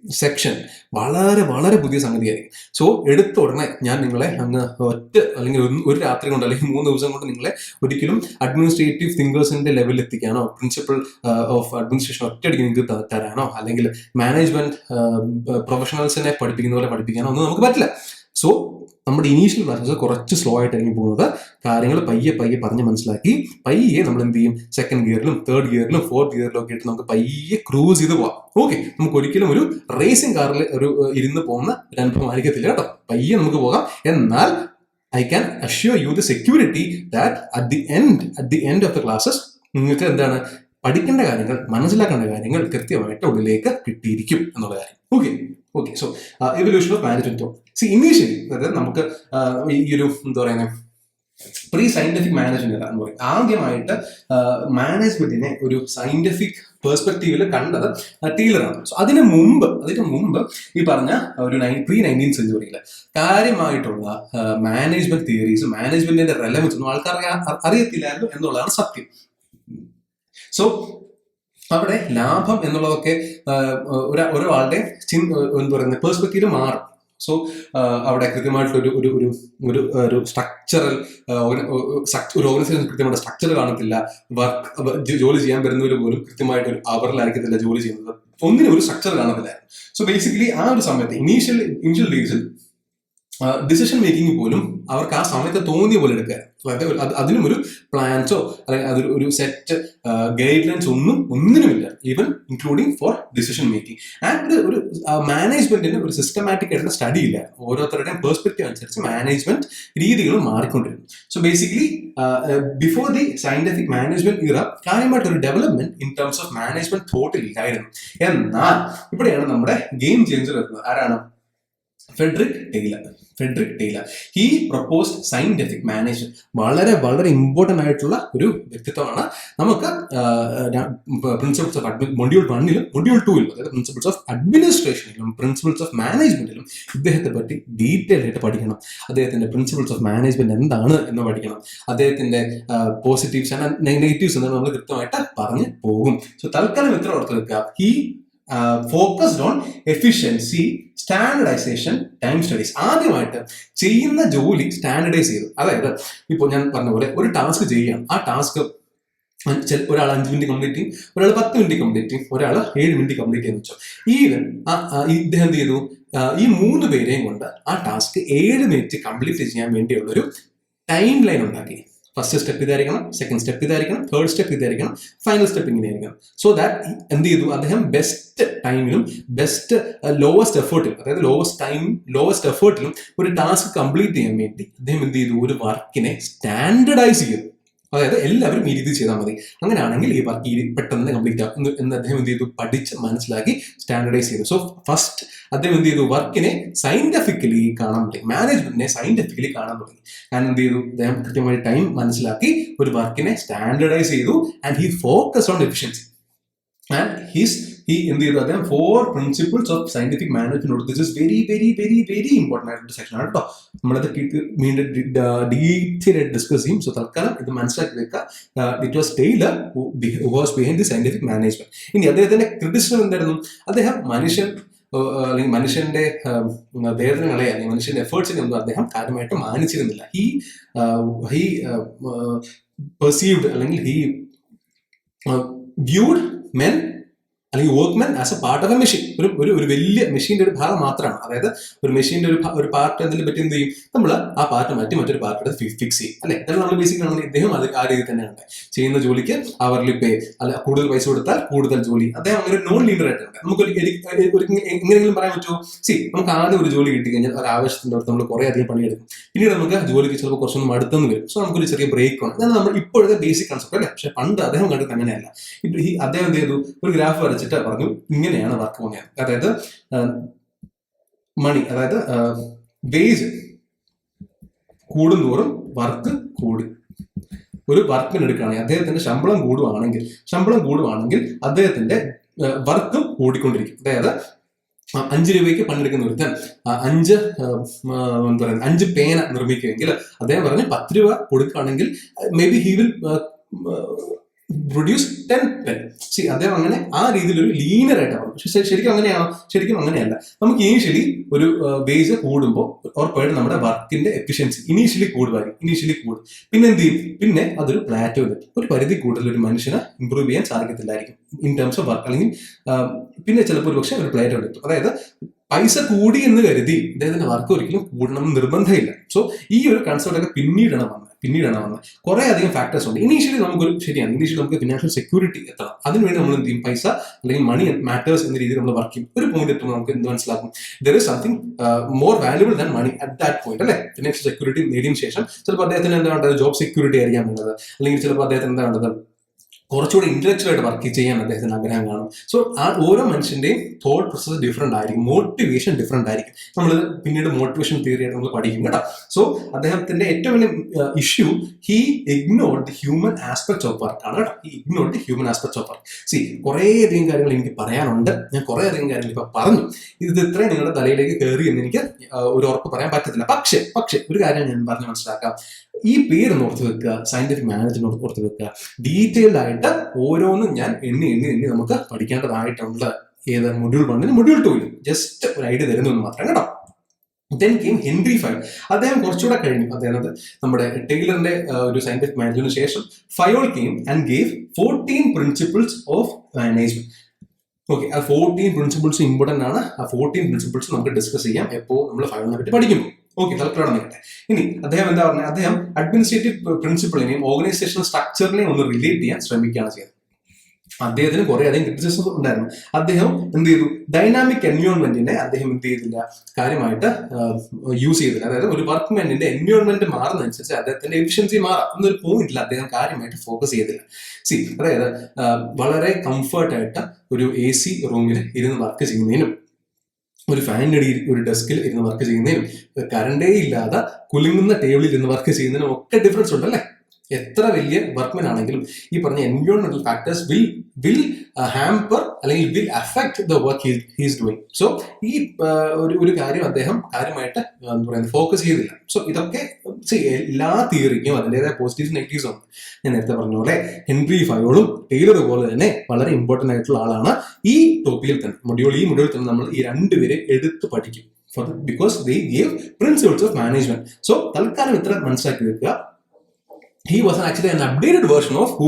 സെക്ഷൻ വളരെ വളരെ പുതിയ സംഗതിയായിരിക്കും. സോ എടുത്ത ഉടനെ ഞാൻ നിങ്ങളെ അങ്ങ് അല്ലെങ്കിൽ ഒരു രാത്രി കൊണ്ട് അല്ലെങ്കിൽ 3 ദിവസം കൊണ്ട് നിങ്ങളെ ഒരിക്കലും അഡ്മിനിസ്ട്രേറ്റീവ് തിങ്കേഴ്സിന്റെ ലെവലിൽ എത്തിക്കാനോ പ്രിൻസിപ്പൽ ഓഫ് അഡ്മിനിസ്ട്രേഷൻ ഒറ്റയടിക്ക് നിങ്ങൾക്ക് തരാനോ അല്ലെങ്കിൽ മാനേജ്മെന്റ് പ്രൊഫഷണൽസിനെ പഠിപ്പിക്കുന്ന പോലെ പഠിപ്പിക്കാനോ ഒന്നും നമുക്ക് പറ്റില്ല. സോ നമ്മുടെ ഇനീഷ്യൽ ക്ലാസ്സസ് കുറച്ച് സ്ലോ ആയിട്ടായിരിക്കും പോകുന്നത്. കാര്യങ്ങൾ പയ്യെ പറഞ്ഞ് മനസ്സിലാക്കി പയ്യെ നമ്മൾ എന്ത് ചെയ്യും, 2nd ഗിയറിലും 3rd ഗിയറിലും 4th ഗിയറിലും ഒക്കെ ഇട്ട് നമുക്ക് പയ്യെ ക്രൂസ് ചെയ്ത് പോവാം. ഓക്കെ, നമുക്ക് ഒരിക്കലും ഒരു റേസിംഗ് കാറിൽ ഇരുന്ന് പോകുന്ന ഒരു അനുഭവം ആയിരിക്കത്തില്ല കേട്ടോ. പയ്യെ നമുക്ക് പോകാം. എന്നാൽ I can assure you the security that at the end of the classes നിങ്ങൾക്ക് എന്താണ് പഠിക്കേണ്ട കാര്യങ്ങൾ, മനസ്സിലാക്കേണ്ട കാര്യങ്ങൾ കൃത്യമായിട്ട് ഉള്ളിലേക്ക് കിട്ടിയിരിക്കും എന്നുള്ള കാര്യം. Okay. So evolution of management. Initially അതായത് നമുക്ക് ഈ ഒരു എന്താ പറയുന്നത് പ്രീ സയന്റിഫിക് മാനേജ്മെന്റ് എന്ന് പറയും. ആദ്യമായിട്ട് മാനേജ്മെന്റിനെ ഒരു സയന്റിഫിക് പെർസ്പെക്റ്റീവിൽ കണ്ടത് ടീലറാണ്. സോ അതിന് മുമ്പ് ഈ പറഞ്ഞ ഒരു pre-19th സെഞ്ചുറിയിൽ കാര്യമായിട്ടുള്ള മാനേജ്മെന്റ് തിയറീസ്, മാനേജ്മെന്റിന്റെ റെലവൻസ് ഒന്നും ആൾക്കാർക്ക് അറിയത്തില്ലായിരുന്നു എന്നുള്ളതാണ് സത്യം. സോ അവിടെ ലാഭം എന്നുള്ളതൊക്കെ ഒരാളുടെ എന്താ പറയുന്നത് പെർസ്പെക്റ്റീവ് മാറും. സോ അവിടെ കൃത്യമായിട്ടൊരു ഒരു സ്ട്രക്ചറൽ ഒരു ഓർഗനൈസേഷൻ കൃത്യമായിട്ട് സ്ട്രക്ചർ കാണത്തില്ല. ജോലി ചെയ്യാൻ വരുന്നവർ പോലും കൃത്യമായിട്ട് ഒരു അവറിലായിരിക്കത്തില്ല ജോലി ചെയ്യുന്നത്. ഒന്നിനും ഒരു സ്ട്രക്ചർ കാണത്തില്ലായിരുന്നു. സോ ബേസിക്കലി ആ ഒരു സമയത്ത് ഇനീഷ്യൽ ഡേയ്സിൽ ഡിസിഷൻ മേക്കിംഗ് പോലും അവർക്ക് ആ സമയത്ത് തോന്നിയ പോലെ എടുക്കുക. അതിനും ഒരു പ്ലാൻസോ അല്ലെങ്കിൽ അതൊരു സെറ്റ് ഗൈഡ് ലൈൻസ് ഒന്നിനുമില്ല, even including for decision making. And ഒരു മാനേജ്മെന്റിന് ഒരു സിസ്റ്റമാറ്റിക് ആയിട്ടുള്ള സ്റ്റഡി ഇല്ല. ഓരോരുത്തരുടെയും പെർസ്പെക്റ്റീവ് അനുസരിച്ച് മാനേജ്മെന്റ് രീതികളും മാറിക്കൊണ്ടിരുന്നു. So basically before the scientific management era കാര്യമായിട്ടൊരു development in terms of management തോട്ടിൽ ഇല്ലായിരുന്നു. എന്നാൽ ഇവിടെയാണ് നമ്മുടെ ഗെയിം ചേഞ്ചർ വരുന്നത്. ആരാണ്? Frederick Taylor. He proposed scientific management. വളരെ വളരെ ഇമ്പോർട്ടന്റ് ആയിട്ടുള്ള ഒരു വ്യക്തിത്വമാണ്. നമുക്ക് പ്രിൻസിപ്പിൾസ് ഓഫ് മൊഡ്യൂൾ 1ലും മൊഡ്യൂൾ 2ലും അതായത് പ്രിൻസിപ്പിൾസ് ഓഫ് അഡ്മിനിസ്ട്രേഷനിലും പ്രിൻസിപ്പിൾസ് ഓഫ് മാനേജ്മെന്റിലും ഇദ്ദേഹത്തെ പറ്റി ഡീറ്റെയിൽ ആയിട്ട് പഠിക്കണം. അദ്ദേഹത്തിന്റെ പ്രിൻസിപ്പിൾസ് ഓഫ് മാനേജ്മെന്റ് എന്താണ് എന്ന് പഠിക്കണം. അദ്ദേഹത്തിന്റെ പോസിറ്റീവ്സ് ആൻഡ് നെഗറ്റീവ്സ് എന്ന് നമ്മൾ കൃത്യമായിട്ട് പറഞ്ഞു പോകും. സോ തൽക്കാലം ഇത്ര ഓർത്ത് വെക്കുക. He focused on efficiency, standardization, time studies. ആദ്യമായിട്ട് ചെയ്യുന്ന ജോലി സ്റ്റാൻഡർഡൈസ് ചെയ്തു. അതായത് ഇപ്പോൾ ഞാൻ പറഞ്ഞ പോലെ ഒരു ടാസ്ക് ചെയ്യുകയാണ്. ആ ടാസ്ക് ഒരാൾ 5 മിനിറ്റ് കംപ്ലീറ്റ് ചെയ്യും, ഒരാൾ 10 മിനിറ്റ് കംപ്ലീറ്റ് ചെയ്യും, ഒരാൾ 7 മിനിറ്റ് കംപ്ലീറ്റ് ചെയ്യുന്ന വെച്ചോ. ഈവൻ ഇദ്ദേഹം എന്ത് ചെയ്തു, ഈ 3 പേരെയും കൊണ്ട് ആ ടാസ്ക് 7 മിനിറ്റ് കംപ്ലീറ്റ് ചെയ്യാൻ വേണ്ടിയുള്ളൊരു ടൈം ലൈൻ ഉണ്ടാക്കി. ഫസ്റ്റ് സ്റ്റെപ്പ് ഇതായിരിക്കണം, സെക്കൻഡ് സ്റ്റെപ്പ് ഇതായിരിക്കണം, തേർഡ് സ്റ്റെപ്പ് ഇതായിരിക്കണം, ഫൈനൽ സ്റ്റെപ്പ് ഇങ്ങനെയായിരിക്കണം. സോ ദാറ്റ് എന്ത് ചെയ്തു, അദ്ദേഹം ബെസ്റ്റ് ടൈമിലും ബെസ്റ്റ് ലോവസ്റ്റ് എഫേർട്ടിലും, അതായത് ലോവസ്റ്റ് എഫേർട്ടിലും ഒരു ടാസ്ക് കംപ്ലീറ്റ് ചെയ്യാൻ വേണ്ടി അദ്ദേഹം എന്ത് ചെയ്തു, ഒരു വർക്കിനെ സ്റ്റാൻഡർഡൈസ് ചെയ്തു. അതായത് എല്ലാവരും ഈ രീതി ചെയ്താൽ മതി, അങ്ങനെയാണെങ്കിൽ ഈ വർക്ക് പെട്ടെന്ന് കംപ്ലീറ്റ് ആകും എന്ന് അദ്ദേഹം എന്ത് ചെയ്തു, പഠിച്ച് മനസ്സിലാക്കി സ്റ്റാൻഡർഡൈസ് ചെയ്തു. സോ ഫസ്റ്റ് അദ്ദേഹം എന്ത് ചെയ്തു, വർക്കിനെ സയന്റിഫിക്കലി കാണാൻ തുടങ്ങി, മാനേജ്മെന്റിനെ സയന്റിഫിക്കലി കാണാൻ തുടങ്ങി. കാരണം എന്ത് ചെയ്തു, അദ്ദേഹം കൃത്യമായി ടൈം മനസ്സിലാക്കി ഒരു വർക്കിനെ സ്റ്റാൻഡർഡൈസ് ചെയ്തു. And he focus on efficiency. And he എന്ത് ചെയ്തു, അദ്ദേഹം 4 principles of scientific management. This is very very very very important ആയിട്ടുള്ള സെക്ഷൻ ആണ് കേട്ടോ. നമ്മളത് വീണ്ടും ഡീറ്റെയിൽ ആയിട്ട് ഡിസ്കസ് ചെയ്യും. സോ തൽക്കാലം ഇത് മനസ്സിലാക്കി വെക്കുക. It was Taylor who was behind the scientific management. ഇനി അദ്ദേഹത്തിന്റെ ക്രിറ്റിസിസം എന്തായിരുന്നു, അദ്ദേഹം അല്ലെങ്കിൽ മനുഷ്യന്റെ വേദനകളെ അല്ലെങ്കിൽ മനുഷ്യന്റെ എഫേർട്സിനെ ഒന്നും അദ്ദേഹം കാര്യമായിട്ട് മാനിച്ചിരുന്നില്ല. ഹി പെർസീവ്ഡ് അല്ലെങ്കിൽ ഹി viewed men അല്ലെങ്കിൽ workman as A part of A machine, ഒരു വലിയ മെഷീന്റെ ഒരു ഭാഗം മാത്രമാണ്. അതായത് ഒരു മെഷീന്റെ ഒരു പാർട്ട് എന്തെങ്കിലും പറ്റി എന്ത് ചെയ്യും, നമ്മൾ ആ പാർട്ട് മാറ്റി മറ്റൊരു പാർട്ട് ഫിക്സ് ചെയ്യും അല്ലെ. അതായത് നമ്മൾ ബേസിക്കലി ആണെങ്കിൽ ഇദ്ദേഹം അത് ആ രീതിയിൽ തന്നെയാണ് ചെയ്യുന്ന ജോലിക്ക് അവർലി പേ, അല്ല കൂടുതൽ പൈസ കൊടുത്താൽ കൂടുതൽ ജോലി. അദ്ദേഹം അങ്ങനെ നോൺ ലീഡർ ആയിട്ടുണ്ട്. നമുക്ക് എങ്ങനെയെങ്കിലും പറയാൻ പറ്റുമോ? നമുക്ക് ആദ്യം ഒരു ജോലി കിട്ടി കഴിഞ്ഞാൽ ഒരു ആവശ്യത്തിന്റെ അടുത്ത് നമ്മൾ കുറെ അധികം പണിയെടുക്കും. പിന്നീട് നമുക്ക് ജോലിക്ക് ചിലപ്പോൾ കുറച്ചൊന്നും മടുത്തെന്ന് വരും. സോ നമുക്കൊരു ചെറിയ ബ്രേക്ക് വേണം. അതാണ് നമ്മൾ ഇപ്പോഴത്തെ ബേസിക് കൺസെപ്റ്റ് അല്ലേ. പക്ഷെ പണ്ട് അദ്ദേഹം കണ്ടിട്ട് അങ്ങനെയല്ല. അദ്ദേഹം എന്ത് ചെയ്തു, ഒരു ഗ്രാഫ് വരച്ചിട്ട് പറഞ്ഞു ഇങ്ങനെയാണ് വർക്ക് പോകുന്നത്. അതായത് മണി, അതായത് വേജ് കൂടുന്തോറും വർക്ക് കൂടി. ഒരു വർക്കിന് എടുക്കുകയാണെങ്കിൽ അദ്ദേഹത്തിന്റെ ശമ്പളം കൂടുവാണെങ്കിൽ അദ്ദേഹത്തിന്റെ വർക്കും കൂടിക്കൊണ്ടിരിക്കും. അതായത് 5 രൂപയ്ക്ക് പണിയെടുക്കുന്ന ഒരുത്തൻ 5 പേന നിർമ്മിക്കുമെങ്കിൽ അദ്ദേഹം പറഞ്ഞ് 10 രൂപ കൊടുക്കുകയാണെങ്കിൽ may be he will produce 10 pen. അദ്ദേഹം അങ്ങനെ ആ രീതിയിൽ ഒരു ലീനർ ആയിട്ടാണ്. പക്ഷെ ശരിക്കും അങ്ങനെയാണോ? ശരിക്കും അങ്ങനെയല്ല. നമുക്ക് ഇനീഷ്യലി ഒരു വേജ് കൂടുമ്പോൾ ഉറപ്പായിട്ട് നമ്മുടെ വർക്കിന്റെ എഫിഷ്യൻസി ഇനീഷ്യലി കൂടും. പിന്നെ എന്ത് ചെയ്യും? പിന്നെ അതൊരു പ്ലാറ്റോ എത്തും. ഒരു പരിധി കൂടുതൽ ഒരു മനുഷ്യന് ഇമ്പ്രൂവ് ചെയ്യാൻ സാധിക്കത്തില്ലായിരിക്കും ഇൻ ടേംസ് ഓഫ് വർക്ക്. അല്ലെങ്കിൽ പിന്നെ ചിലപ്പോൾ ഒരു പക്ഷേ ഒരു പ്ലാറ്റോ എത്തും. അതായത് പൈസ കൂടി എന്ന് കരുതി ഇദ്ദേഹത്തിന്റെ വർക്ക് ഒരിക്കലും കൂടണം എന്ന് നിർബന്ധമില്ല. സോ ഈ ഒരു കൺസെപ്റ്റ് ഒക്കെ പിന്നീടാണ് വന്നത്. കുറെ അധികം ഫാക്ടേഴ്സ് ഉണ്ട്. ഇനീഷ്യലി നമുക്ക് ഫിനാൻഷ്യൽ സെക്യൂരിറ്റി എത്തണം. അതിനുവേണ്ടി നമ്മൾ എന്ത് ചെയ്യും? പൈസ അല്ലെങ്കിൽ മണി മാറ്റേഴ്സ് എന്ന രീതിയിൽ നമ്മൾ വർക്ക് ചെയ്യും. ഒരു പോയിന്റ് എത്തുമ്പോൾ നമുക്ക് എന്ത് മനസ്സിലാക്കും? There is something more valuable than money at that point അല്ലെ. ഫിനാൻഷ്യൽ സെക്യൂരിറ്റി നേടിയതിനു ശേഷം ചിലപ്പോൾ അദ്ദേഹത്തിന് എന്താ വേണ്ടത്? ജോബ് സെക്യൂരിറ്റി ആയിരിക്കാം വേണ്ടത്. അല്ലെങ്കിൽ ചിലപ്പോൾ അദ്ദേഹത്തിന് എന്താ വേണ്ടത്? കുറച്ചുകൂടി ഇന്റലക്ച്വൽ ആയിട്ട് വർക്ക് ചെയ്യാൻ അദ്ദേഹത്തിന് ആഗ്രഹം കാണും. സോ ആ ഓരോ മനുഷ്യന്റെയും തോട്ട് പ്രോസസ് ഡിഫറെന്റ് ആയിരിക്കും, മോട്ടിവേഷൻ ഡിഫറെന്റ് ആയിരിക്കും. നമ്മൾ പിന്നീട് മോട്ടിവേഷൻ തിയറി ആയിട്ട് നമ്മൾ പഠിക്കും കേട്ടോ. സോ അദ്ദേഹത്തിന്റെ ഏറ്റവും വലിയ issue he ignored the human aspects of work ആണ് കേട്ടോ. കുറേ അധികം കാര്യങ്ങൾ എനിക്ക് പറയാനുണ്ട്. ഞാൻ കുറേ അധികം കാര്യങ്ങൾ ഇപ്പൊ പറഞ്ഞു. ഇത് ഇത്രയും നിങ്ങളുടെ തലയിലേക്ക് കയറി എന്ന് എനിക്ക് ഒരു ഉറപ്പ് പറയാൻ പറ്റത്തില്ല. പക്ഷേ ഒരു കാര്യം ഞാൻ പറഞ്ഞ് മനസ്സിലാക്കാം. ഈ പേര് ഓർത്ത് വെക്കുക, സയന്റിഫിക് മാനേജ്മെന്റ് ഓർത്ത് വെക്കുക. ഡീറ്റെയിൽഡ് ആയിട്ട് ഓരോന്നും ഞാൻ എണ്ണി നമുക്ക് പഠിക്കേണ്ടതായിട്ടുണ്ട്. ഏത് മൊഡ്യൂൾ 1 മൊഡ്യൂൾ 2 ജസ്റ്റ് ഒരു ഐഡിയ തരുന്നു മാത്രം കേട്ടോ. Then came Henry Fayol. അദ്ദേഹം കുറച്ചുകൂടെ കഴിഞ്ഞു. അതായത് നമ്മുടെ ടൈലറിന്റെ ഒരു സയന്റിഫിക് മാനേജ്മെന്റിന് ശേഷം Fayol came and gave 14 principles of management. Okay, ആ 14 പ്രിൻസിപ്പിൾസ് ഇമ്പോർട്ടന്റ് ആണ്. ആ 14 പ്രിൻസിപ്പിൾസ് നമുക്ക് ഡിസ്കസ് ചെയ്യാം എപ്പോൾ നമ്മൾ ഫയോളിനെ പറ്റി പഠിക്കുമ്പോൾ. ഓക്കെ, തൽക്കാലം നിൽക്കട്ടെ. ഇനി അദ്ദേഹം എന്താ പറഞ്ഞത്? അദ്ദേഹം അഡ്മിനിസ്ട്രേറ്റീവ് പ്രിൻസിപ്പിളിനെയും ഓർഗനൈസേഷണൽ സ്ട്രക്ചറിനെയും ഒന്ന് റിലേറ്റ് ചെയ്യാൻ ശ്രമിക്കുകയാണ് ചെയ്തത്. അദ്ദേഹത്തിന് കുറെ അധികം ക്രിറ്റിസിസം ഉണ്ടായിരുന്നു. അദ്ദേഹം എന്ത് ചെയ്തു? ഡൈനാമിക് എൻവയോൺമെന്റിനെ അദ്ദേഹം എന്ത് ചെയ്തില്ല, കാര്യമായിട്ട് യൂസ് ചെയ്തില്ല. അതായത് ഒരു വർക്ക്മാനിന്റെ എൻവയോൺമെന്റ് മാറുന്നതനുസരിച്ച് അദ്ദേഹത്തിന്റെ എഫിഷ്യൻസി മാറാം എന്നൊരു പോയിന്റിൽ അദ്ദേഹം കാര്യമായിട്ട് ഫോക്കസ് ചെയ്തില്ല. അതായത് വളരെ കംഫർട്ടായിട്ട് ഒരു AC റൂമിൽ ഇരുന്ന് വർക്ക് ചെയ്യുന്നതിനും ഒരു ഫാനിനടിയിൽ ഒരു ഡെസ്കിൽ ഇരുന്ന് വർക്ക് ചെയ്യുന്നതിനും കറണ്ടേ ഇല്ലാതെ കുലുങ്ങുന്ന ടേബിളിൽ ഇരുന്ന് വർക്ക് ചെയ്യുന്നതിനും ഒക്കെ ഡിഫറൻസ് ഉണ്ടല്ലേ. എത്ര വലിയ വർക്ക്മാൻ ആണെങ്കിലും ഈ പറഞ്ഞ എൻവയോൺമെന്റൽ ഫാക്ടേഴ്സ് വിൽ ഹാമ്പർ അല്ലെങ്കിൽ will affect the work he's doing. So ഈ ഒരു കാര്യം അദ്ദേഹം കാര്യമായിട്ട് എന്താ പറയുക ഫോക്കസ് ചെയ്തില്ല. സോ ഇതൊക്കെ എല്ലാ തിയറിക്കും അതിൻ്റെതായ പോസിറ്റീവ്സ് നെഗറ്റീവ്സ് ഉണ്ട്. ഞാൻ നേരത്തെ പറഞ്ഞ പോലെ ഹെൻറി ഫയോളും ടൈലർ പോലെ തന്നെ വളരെ ഇമ്പോർട്ടന്റ് ആയിട്ടുള്ള ആളാണ്. ഈ ടോപ്പിക്കിൽ തന്നെ ഈ മൊഡ്യൂളിൽ തന്നെ നമ്മൾ ഈ രണ്ടുപേരെ എടുത്ത് പഠിക്കും. Because they gave principles of management. So തൽക്കാലം ഇത്ര മനസ്സിലാക്കി വെക്കുക. He was actually an updated version of who?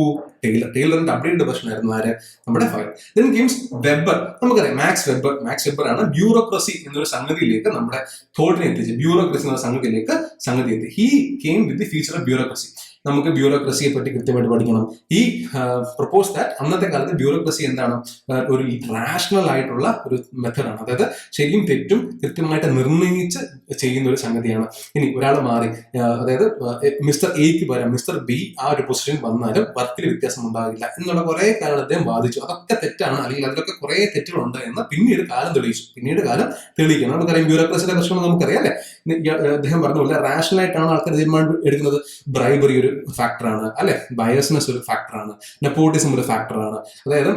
ടൈലറിന്റെ അപ്ഡേറ്റഡ് വെർഷൻ ആയിരുന്നു ആര്? നമ്മുടെ ഫയൽ. Then comes Weber. നമുക്കറിയാം മാക്സ് വെബർ ആണ് ബ്യൂറോക്രസി എന്നൊരു സംഗതിയിലേക്ക് നമ്മുടെ തോട്ടിനെ എത്തിച്ച്. ബ്യൂറോക്രസി എന്ന സംഗതി എത്തി. He came with the feature of bureaucracy. നമുക്ക് ബ്യൂറോക്രസിയെ പറ്റി കൃത്യമായിട്ട് പഠിക്കണം. ഈ പ്രപ്പോസ് ദാറ്റ് അന്നത്തെ കാലത്ത് ബ്യൂറോക്രസി എന്താണ്? ഒരു റാഷണൽ ആയിട്ടുള്ള ഒരു മെത്തഡാണ്. അതായത് ശരിയും തെറ്റും കൃത്യമായിട്ട് നിർണയിച്ച് ചെയ്യുന്ന ഒരു സംഗതിയാണ്. ഇനി ഒരാൾ മാറി, അതായത് മിസ്റ്റർ എക്ക് പകരം മിസ്റ്റർ ബി ആ ഒരു പൊസിഷൻ വന്നാലും വർക്കിൽ വ്യത്യാസം ഉണ്ടാകില്ല എന്നുള്ള കുറെ കാലം അദ്ദേഹം വാദിച്ചു. അതൊക്കെ തെറ്റാണ്, അല്ലെങ്കിൽ അതിലൊക്കെ കുറെ തെറ്റുകളുണ്ട് എന്ന് പിന്നീട് കാലം തെളിയിക്കണം. നമുക്കറിയാം ബ്യൂറോക്രസിയുടെ പ്രശ്നം നമുക്കറിയാം അല്ലെ. അദ്ദേഹം പറഞ്ഞ പോലെ റാഷണൽ ആയിട്ടാണ് ആൾക്കാർ തീരുമാനം എടുക്കുന്നത്. ബ്രൈബറി ഒരു ഫാക്ടറാണ് അല്ലെ, ബയസ്നെസ് ഒരു ഫാക്ടറാണ്, നെപ്പോട്ടിസം ഒരു ഫാക്ടറാണ്. അതായത്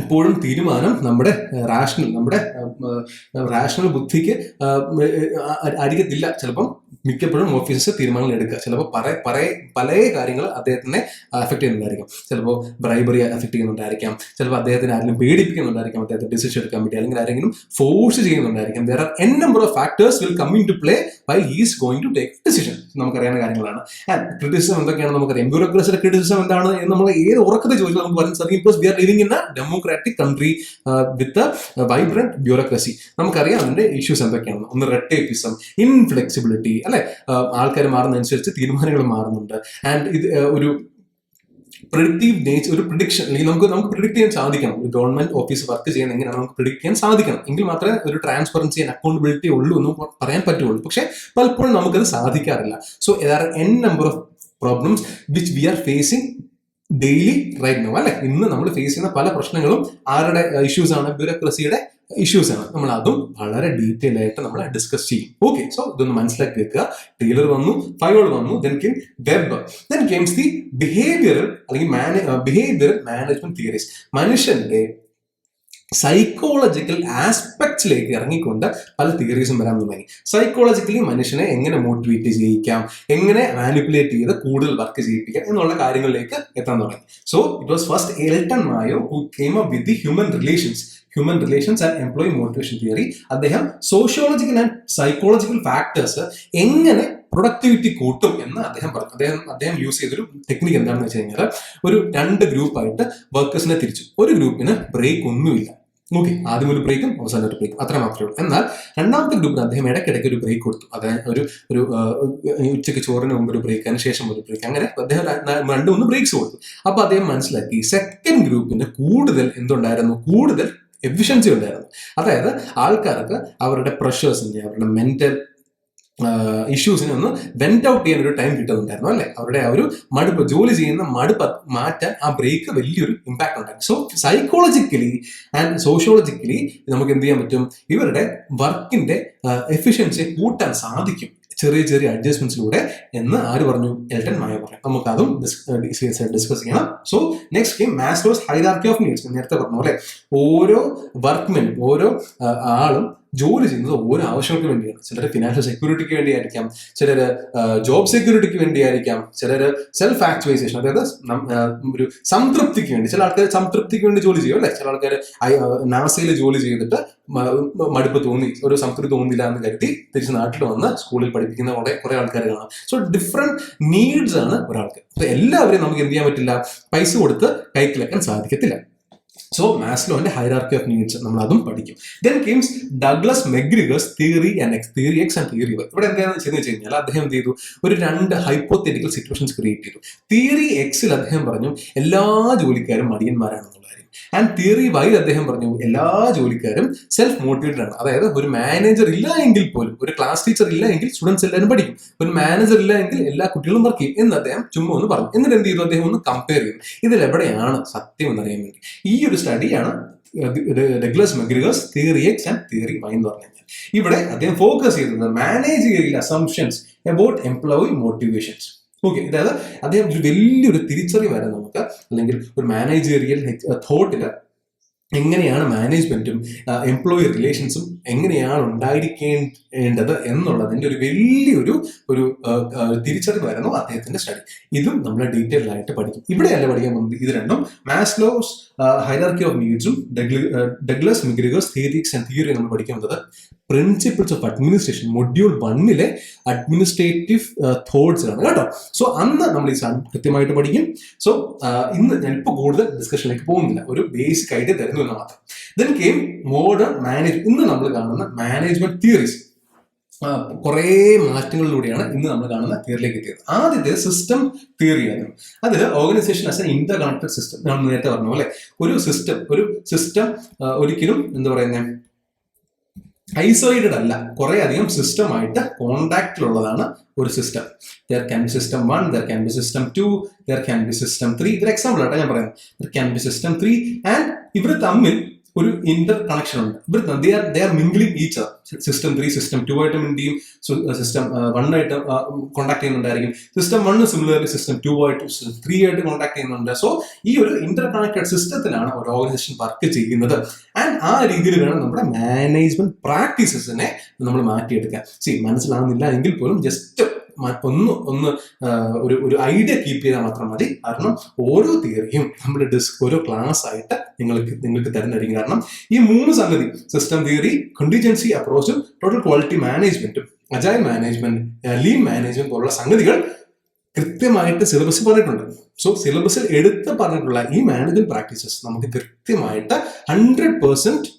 എപ്പോഴും തീരുമാനം നമ്മുടെ റാഷണൽ ബുദ്ധിക്ക് അരികത്തില്ല. ചിലപ്പം മിക്കപ്പോഴും ഓഫീസേഴ്സ് തീരുമാനങ്ങൾ എടുക്കുക. ചിലപ്പോൾ പല കാര്യങ്ങൾ അദ്ദേഹത്തിനെ അഫക്ട് ചെയ്യുന്നുണ്ടായിരിക്കും. ചിലപ്പോൾ ബ്രൈബറി അഫക്ട് ചെയ്യുന്നുണ്ടായിരിക്കാം, ചിലപ്പോൾ അദ്ദേഹത്തിന് ആരെങ്കിലും പേടിപ്പിക്കുന്നുണ്ടായിരിക്കാം അദ്ദേഹത്തെ ഡിസിഷൻ എടുക്കാൻ വേണ്ടി, അല്ലെങ്കിൽ ആരെങ്കിലും force ചെയ്യുന്നുണ്ടായിരിക്കും. there are n number of factors will come into play while he is going to take decision. നമുക്കറിയാവുന്ന കാര്യങ്ങളാണ്. ആൻഡ് ക്രിറ്റിസിസം എന്തൊക്കെയാണ് നമുക്കറിയാം. ബ്യൂറോക്രസിയുടെ ക്രിറ്റിസിസം എന്താണ് എന്ന് നമ്മൾ ഏത് ഉറക്കത്തെ ചോദിച്ചാൽ നമുക്ക് പറയാൻ സാധിക്കും. Because we are living in A democratic country with vibrant bureaucracy. നമുക്കറിയാം അതിന്റെ ഇഷ്യൂസ് എന്തൊക്കെയാണ്. ഒന്ന് റെഡ് ടേപ്പിസം, ഇൻഫ്ലെക്സിബിലിറ്റി, അല്ലെ, ആൾക്കാർ മാറുന്നതനുസരിച്ച് തീരുമാനങ്ങൾ മാറുന്നുണ്ട്. ആൻഡ് ഇത് ഒരു പ്രിഡിക്റ്റീവ് നേച്ചർ, ഒരു പ്രിഡിക്ഷൻ, അല്ലെങ്കിൽ നമുക്ക് പ്രിഡിക്ട് ചെയ്യാൻ സാധിക്കണം. ഒരു ഗവൺമെന്റ് ഓഫീസ് വർക്ക് ചെയ്യുന്ന എങ്ങനെയാണ് നമുക്ക് പ്രിഡിക്ട് ചെയ്യാൻ സാധിക്കണം. എങ്കിൽ മാത്രമേ ഒരു ട്രാൻസ്പെറൻസി ആൻഡ് അക്കൗണ്ടബിലിറ്റി ഉള്ളൂ എന്ന് പറയാൻ പറ്റുള്ളൂ. പക്ഷെ പലപ്പോഴും നമുക്കത് സാധിക്കാറില്ല. So there are n number of problems which we are facing daily right now, അല്ലെ. ഇന്ന് നമ്മൾ ഫേസ് ചെയ്യുന്ന പല പ്രശ്നങ്ങളും ആരുടെ ഇഷ്യൂസ് ആണ്? ബ്യൂറോക്രസിയുടെ ഇഷ്യൂസ് ആണ്. നമ്മൾ അതും വളരെ ഡീറ്റെയിൽ ആയിട്ട് നമ്മൾ ഡിസ്കസ് ചെയ്യും. ഓക്കെ, സോ ഇതൊന്ന് മനസ്സിലാക്കി വെക്കുക. ടൈലർ വന്നു, ഫയോൾ വന്നു, then came web, then comes the behavioural അല്ലെങ്കിൽ ബിഹേവിയറൽ മാനേജ്മെന്റ് തിയറീസ്. മനുഷ്യന്റെ സൈക്കോളജിക്കൽ ആസ്പെക്ട്സിലേക്ക് ഇറങ്ങിക്കൊണ്ട് പല തിയറീസും വരാൻ തുടങ്ങി. സൈക്കോളജിക്കലി മനുഷ്യനെ എങ്ങനെ മോട്ടിവേറ്റ് ചെയ്യിക്കാം, എങ്ങനെ മാനിപ്പുലേറ്റ് ചെയ്ത് കൂടുതൽ വർക്ക് ചെയ്യിപ്പിക്കാം എന്നുള്ള കാര്യങ്ങളിലേക്ക് എത്താൻ തുടങ്ങി. So it was first Elton മായോ who came up with the human relations and employee motivation theory. അദ്ദേഹം സോഷ്യോളജിക്കൽ ആൻഡ് സൈക്കോളജിക്കൽ ഫാക്ടേഴ്സ് എങ്ങനെ പ്രൊഡക്ടിവിറ്റി കൂട്ടും എന്ന് അദ്ദേഹം പറഞ്ഞു. അദ്ദേഹം യൂസ് ചെയ്തൊരു ടെക്നിക്ക് എന്താണെന്ന് വെച്ച് കഴിഞ്ഞാൽ, ഒരു 2 ഗ്രൂപ്പായിട്ട് വർക്കേഴ്സിനെ തിരിച്ചു. ഒരു ഗ്രൂപ്പിന് ബ്രേക്ക് ഒന്നുമില്ല. ഓക്കെ, ആദ്യം ഒരു ബ്രേക്കും അവസാനം ഒരു ബ്രേക്കും, അത്ര മാത്രമേ ഉള്ളൂ. എന്നാൽ രണ്ടാമത്തെ ഗ്രൂപ്പിന് അദ്ദേഹം ഇടയ്ക്കിടയ്ക്ക് ഒരു ബ്രേക്ക് കൊടുത്തു. അതായത് ഒരു ഉച്ചയ്ക്ക് ചോറിന് മുമ്പ് ഒരു ബ്രേക്ക്, അതിന് ശേഷം ഒരു ബ്രേക്ക്, അങ്ങനെ അദ്ദേഹം 2-3 ബ്രേക്സ് കൊടുത്തു. അപ്പൊ അദ്ദേഹം മനസ്സിലാക്കി സെക്കൻഡ് ഗ്രൂപ്പിന് കൂടുതൽ എന്തുണ്ടായിരുന്നു, കൂടുതൽ എഫിഷ്യൻസി ഉണ്ടായിരുന്നു. അതായത് ആൾക്കാർക്ക് അവരുടെ പ്രഷേഴ്സിന്റെ, അവരുടെ മെന്റൽ ഇഷ്യൂസിനെ ഒന്ന് വെന്റ് ഔട്ട് ചെയ്യാൻ ഒരു ടൈം കിട്ടുന്നുണ്ടായിരുന്നു, അല്ലെ. അവരുടെ ആ ഒരു മടുപ്പ്, ജോലി ചെയ്യുന്ന മടുപ്പ് മാറ്റാൻ ആ ബ്രേക്ക് വലിയൊരു ഇമ്പാക്ട് ഉണ്ടായിരുന്നു. സോ സൈക്കോളജിക്കലി ആൻഡ് സോഷ്യോളജിക്കലി നമുക്ക് എന്ത് ചെയ്യാൻ പറ്റും? ഇവരുടെ വർക്കിന്റെ എഫിഷ്യൻസി കൂട്ടാൻ സാധിക്കും ചെറിയ ചെറിയ അഡ്ജസ്റ്റ്മെന്റ്സിലൂടെ എന്ന് ആര് പറഞ്ഞു? എൽട്ടൺ മായോ പറഞ്ഞു. നമുക്ക് അതും ഡിസ്കസ് ചെയ്യണം. So next came Maslow's hierarchy of needs. നേരത്തെ പറഞ്ഞു അല്ലെ, ഓരോ വർക്ക്മെനും, ഓരോ ആളും ജോലി ചെയ്യുന്നത് ഓരോ ആവശ്യങ്ങൾക്ക് വേണ്ടിയാണ്. ചിലർ ഫിനാൻഷ്യൽ സെക്യൂരിറ്റിക്ക് വേണ്ടിയായിരിക്കാം, ചിലർ ജോബ് സെക്യൂരിറ്റിക്ക് വേണ്ടിയായിരിക്കാം, ചിലർ സെൽഫ് ആക്ച്വലൈസേഷൻ, അതായത് ഒരു സംതൃപ്തിക്ക് വേണ്ടി. ചില ആൾക്കാർ സംതൃപ്തിക്ക് വേണ്ടി ജോലി ചെയ്യും, അല്ലെ. ചില ആൾക്കാർ നാസയിൽ ജോലി ചെയ്തിട്ട് മടുപ്പ് തോന്നി, ഒരു സംതൃപ്തി തോന്നില്ല എന്ന് കരുതി തിരിച്ച് നാട്ടിൽ വന്ന് സ്കൂളിൽ പഠിപ്പിക്കുന്ന കുറെ ആൾക്കാർ കാണാം. സോ ഡിഫറെന്റ് നീഡ്സ് ആണ് ഒരാൾക്ക്. അപ്പൊ എല്ലാവരെയും നമുക്ക് എന്ത് ചെയ്യാൻ പറ്റില്ല, പൈസ കൊടുത്ത് കൈക്കിലാക്കാൻ സാധിക്കത്തില്ല. സോ മാസ്ലോന്റെ ഹൈറാർക്കി ഓഫ് നീഡ്സ് നമ്മൾ അതും പഠിക്കും. Then comes Douglas McGregor's theory X and theory Y. ഇവിടെ എന്താണെന്ന് ചെയ്തെന്ന് വെച്ച് കഴിഞ്ഞാൽ അദ്ദേഹം എന്ത് ചെയ്തു, ഒരു 2 ഹൈപ്പോത്തറ്റിക്കൽ സിറ്റുവേഷൻസ് ക്രിയേറ്റ് ചെയ്തു. തിയറി എക്സിൽ അദ്ദേഹം പറഞ്ഞു എല്ലാ ജോലിക്കാരും മടിയന്മാരാണെന്നുള്ള കാര്യം. ആൻഡ് തിയറി വൈ അദ്ദേഹം പറഞ്ഞു എല്ലാ ജോലിക്കാരും സെൽഫ് മോട്ടിവേറ്റഡ് ആണ്. അതായത് ഒരു മാനേജർ ഇല്ല എങ്കിൽ പോലും, ഒരു ക്ലാസ് ടീച്ചർ ഇല്ല എങ്കിൽ സ്റ്റുഡൻസ് എല്ലാവരും പഠിക്കും, ഒരു മാനേജർ ഇല്ല എങ്കിൽ എല്ലാ കുട്ടികളും വർക്ക് ചെയ്യും എന്ന് അദ്ദേഹം ചുമ്മാ ഒന്ന് പറഞ്ഞു. എന്നിട്ട് എന്ത് ചെയ്തു, അദ്ദേഹം ഒന്ന് കമ്പയർ ചെയ്തു ഇതിൽ എവിടെയാണ് സത്യം എന്നറിയാൻ വേണ്ടി. ഈ ഒരു സ്റ്റഡിയാണ് Douglas McGregor's theory X and theory Y എന്ന് പറഞ്ഞു കഴിഞ്ഞാൽ. ഇവിടെ അദ്ദേഹം ഫോക്കസ് ചെയ്തത് managerial assumptions about employee motivations. Okay, അതായത് അദ്ദേഹം ഒരു വലിയൊരു തിരിച്ചറിവായിരുന്നു നമുക്ക്, അല്ലെങ്കിൽ ഒരു മാനേജറിയൽ തോട്ടില് എങ്ങനെയാണ് മാനേജ്മെന്റും എംപ്ലോയി റിലേഷൻസും എങ്ങനെയാണ് ഉണ്ടായിരിക്കേണ്ടത് എന്നുള്ളതിന്റെ ഒരു വലിയൊരു തിരിച്ചറിവായിരുന്നു അദ്ദേഹത്തിന്റെ സ്റ്റഡി. ഇതും നമ്മൾ ഡീറ്റെയിൽ ആയിട്ട് പഠിക്കും. ഇവിടെയല്ല പഠിക്കാൻ പോകുന്നത്. ഇത് രണ്ടും മാസ്ലോസ് ഹൈറാർക്കി ഓഫ് നീഡ്സും Douglas McGregor's theory X and theory നമ്മൾ പഠിക്കുന്നത് principles of administration module 1 administrative thoughts ആണ് കേട്ടോ. സോ അന്ന് നമ്മൾ ഈ സാധനം കൃത്യമായിട്ട് പഠിക്കും. സോ ഇന്ന് ഞാനിപ്പോൾ കൂടുതൽ ഡിസ്കഷനിലേക്ക് പോകുന്നില്ല, ഒരു ബേസിക് ഐഡിയ തരുന്നു എന്ന് മാത്രം. Then came modern management. ഇന്ന് നമ്മൾ കാണുന്ന മാനേജ്മെന്റ് തിയറീസ് കുറെ മാറ്റങ്ങളിലൂടെയാണ് ഇന്ന് നമ്മൾ കാണുന്ന തിയറിയിലേക്ക് എത്തിയത്. ആദ്യത്തെ സിസ്റ്റം തിയറി ആയിരുന്നു. അതിൽ organisation as an Inter connected system. നമ്മൾ നേരത്തെ പറഞ്ഞു പോലെ ഒരു സിസ്റ്റം ഒരിക്കലും എന്താ പറയുന്നത് ഐസൊലേറ്റഡ് അല്ല, കുറെ അധികം സിസ്റ്റമായിട്ട് കോണ്ടാക്റ്റിലുള്ളതാണ് ഒരു system. There can be system 1, there can be system 2, there can be system 3. ഇതൊരു എക്സാമ്പിൾ ആയിട്ടാണ് ഞാൻ പറയുന്നത്. There can be system 3 and ഇവർ തമ്മിൽ ഒരു ഇന്റർ കണക്ഷൻ ഉണ്ട്. ഇവർ they are mingling each system 3 system 2 ആയിട്ട് മിണ്ടിയും സിസ്റ്റം 1 ആയിട്ട് കോൺടാക്ട് ചെയ്യുന്നുണ്ടായിരിക്കും. സിസ്റ്റം 1 സിമിലർലി സിസ്റ്റം 2 ആയിട്ട് സിസ്റ്റം 3 ആയിട്ട് കോൺടാക്ട് ചെയ്യുന്നുണ്ട്. സോ ഈ ഒരു ഇന്റർ കണക്റ്റഡ് സിസ്റ്റത്തിലാണ് ഒരു ഓർഗനൈസേഷൻ വർക്ക് ചെയ്യുന്നത്. ആൻഡ് ആ രീതിയിൽ വേണം നമ്മുടെ മാനേജ്മെന്റ് പ്രാക്ടീസസിനെ നമ്മൾ മാറ്റിയെടുക്കാൻ. മനസ്സിലാവുന്നില്ല എങ്കിൽ പോലും ജസ്റ്റ് ഒന്ന് ഒരു ഐഡിയ കീപ്പ് ചെയ്താൽ മാത്രം മതി. കാരണം ഓരോ തിയറിയും നമ്മൾ ഓരോ ക്ലാസ് ആയിട്ട് നിങ്ങൾക്ക് തരുന്നതായിരിക്കും. കാരണം ഈ 3 സംഗതി, സിസ്റ്റം തിയറി, കണ്ടിജൻസി അപ്രോച്ചും ടോട്ടൽ ക്വാളിറ്റി മാനേജ്മെന്റും അജൈൽ മാനേജ്മെന്റ്, ലീൻ മാനേജ്മെന്റ് പോലുള്ള സംഗതികൾ കൃത്യമായിട്ട് സിലബസിൽ പറഞ്ഞിട്ടുണ്ട്. സോ സിലബസിൽ എടുത്ത് പറഞ്ഞിട്ടുള്ള ഈ മാനേജ്മെന്റ് പ്രാക്ടീസസ് നമുക്ക് കൃത്യമായിട്ട് 100%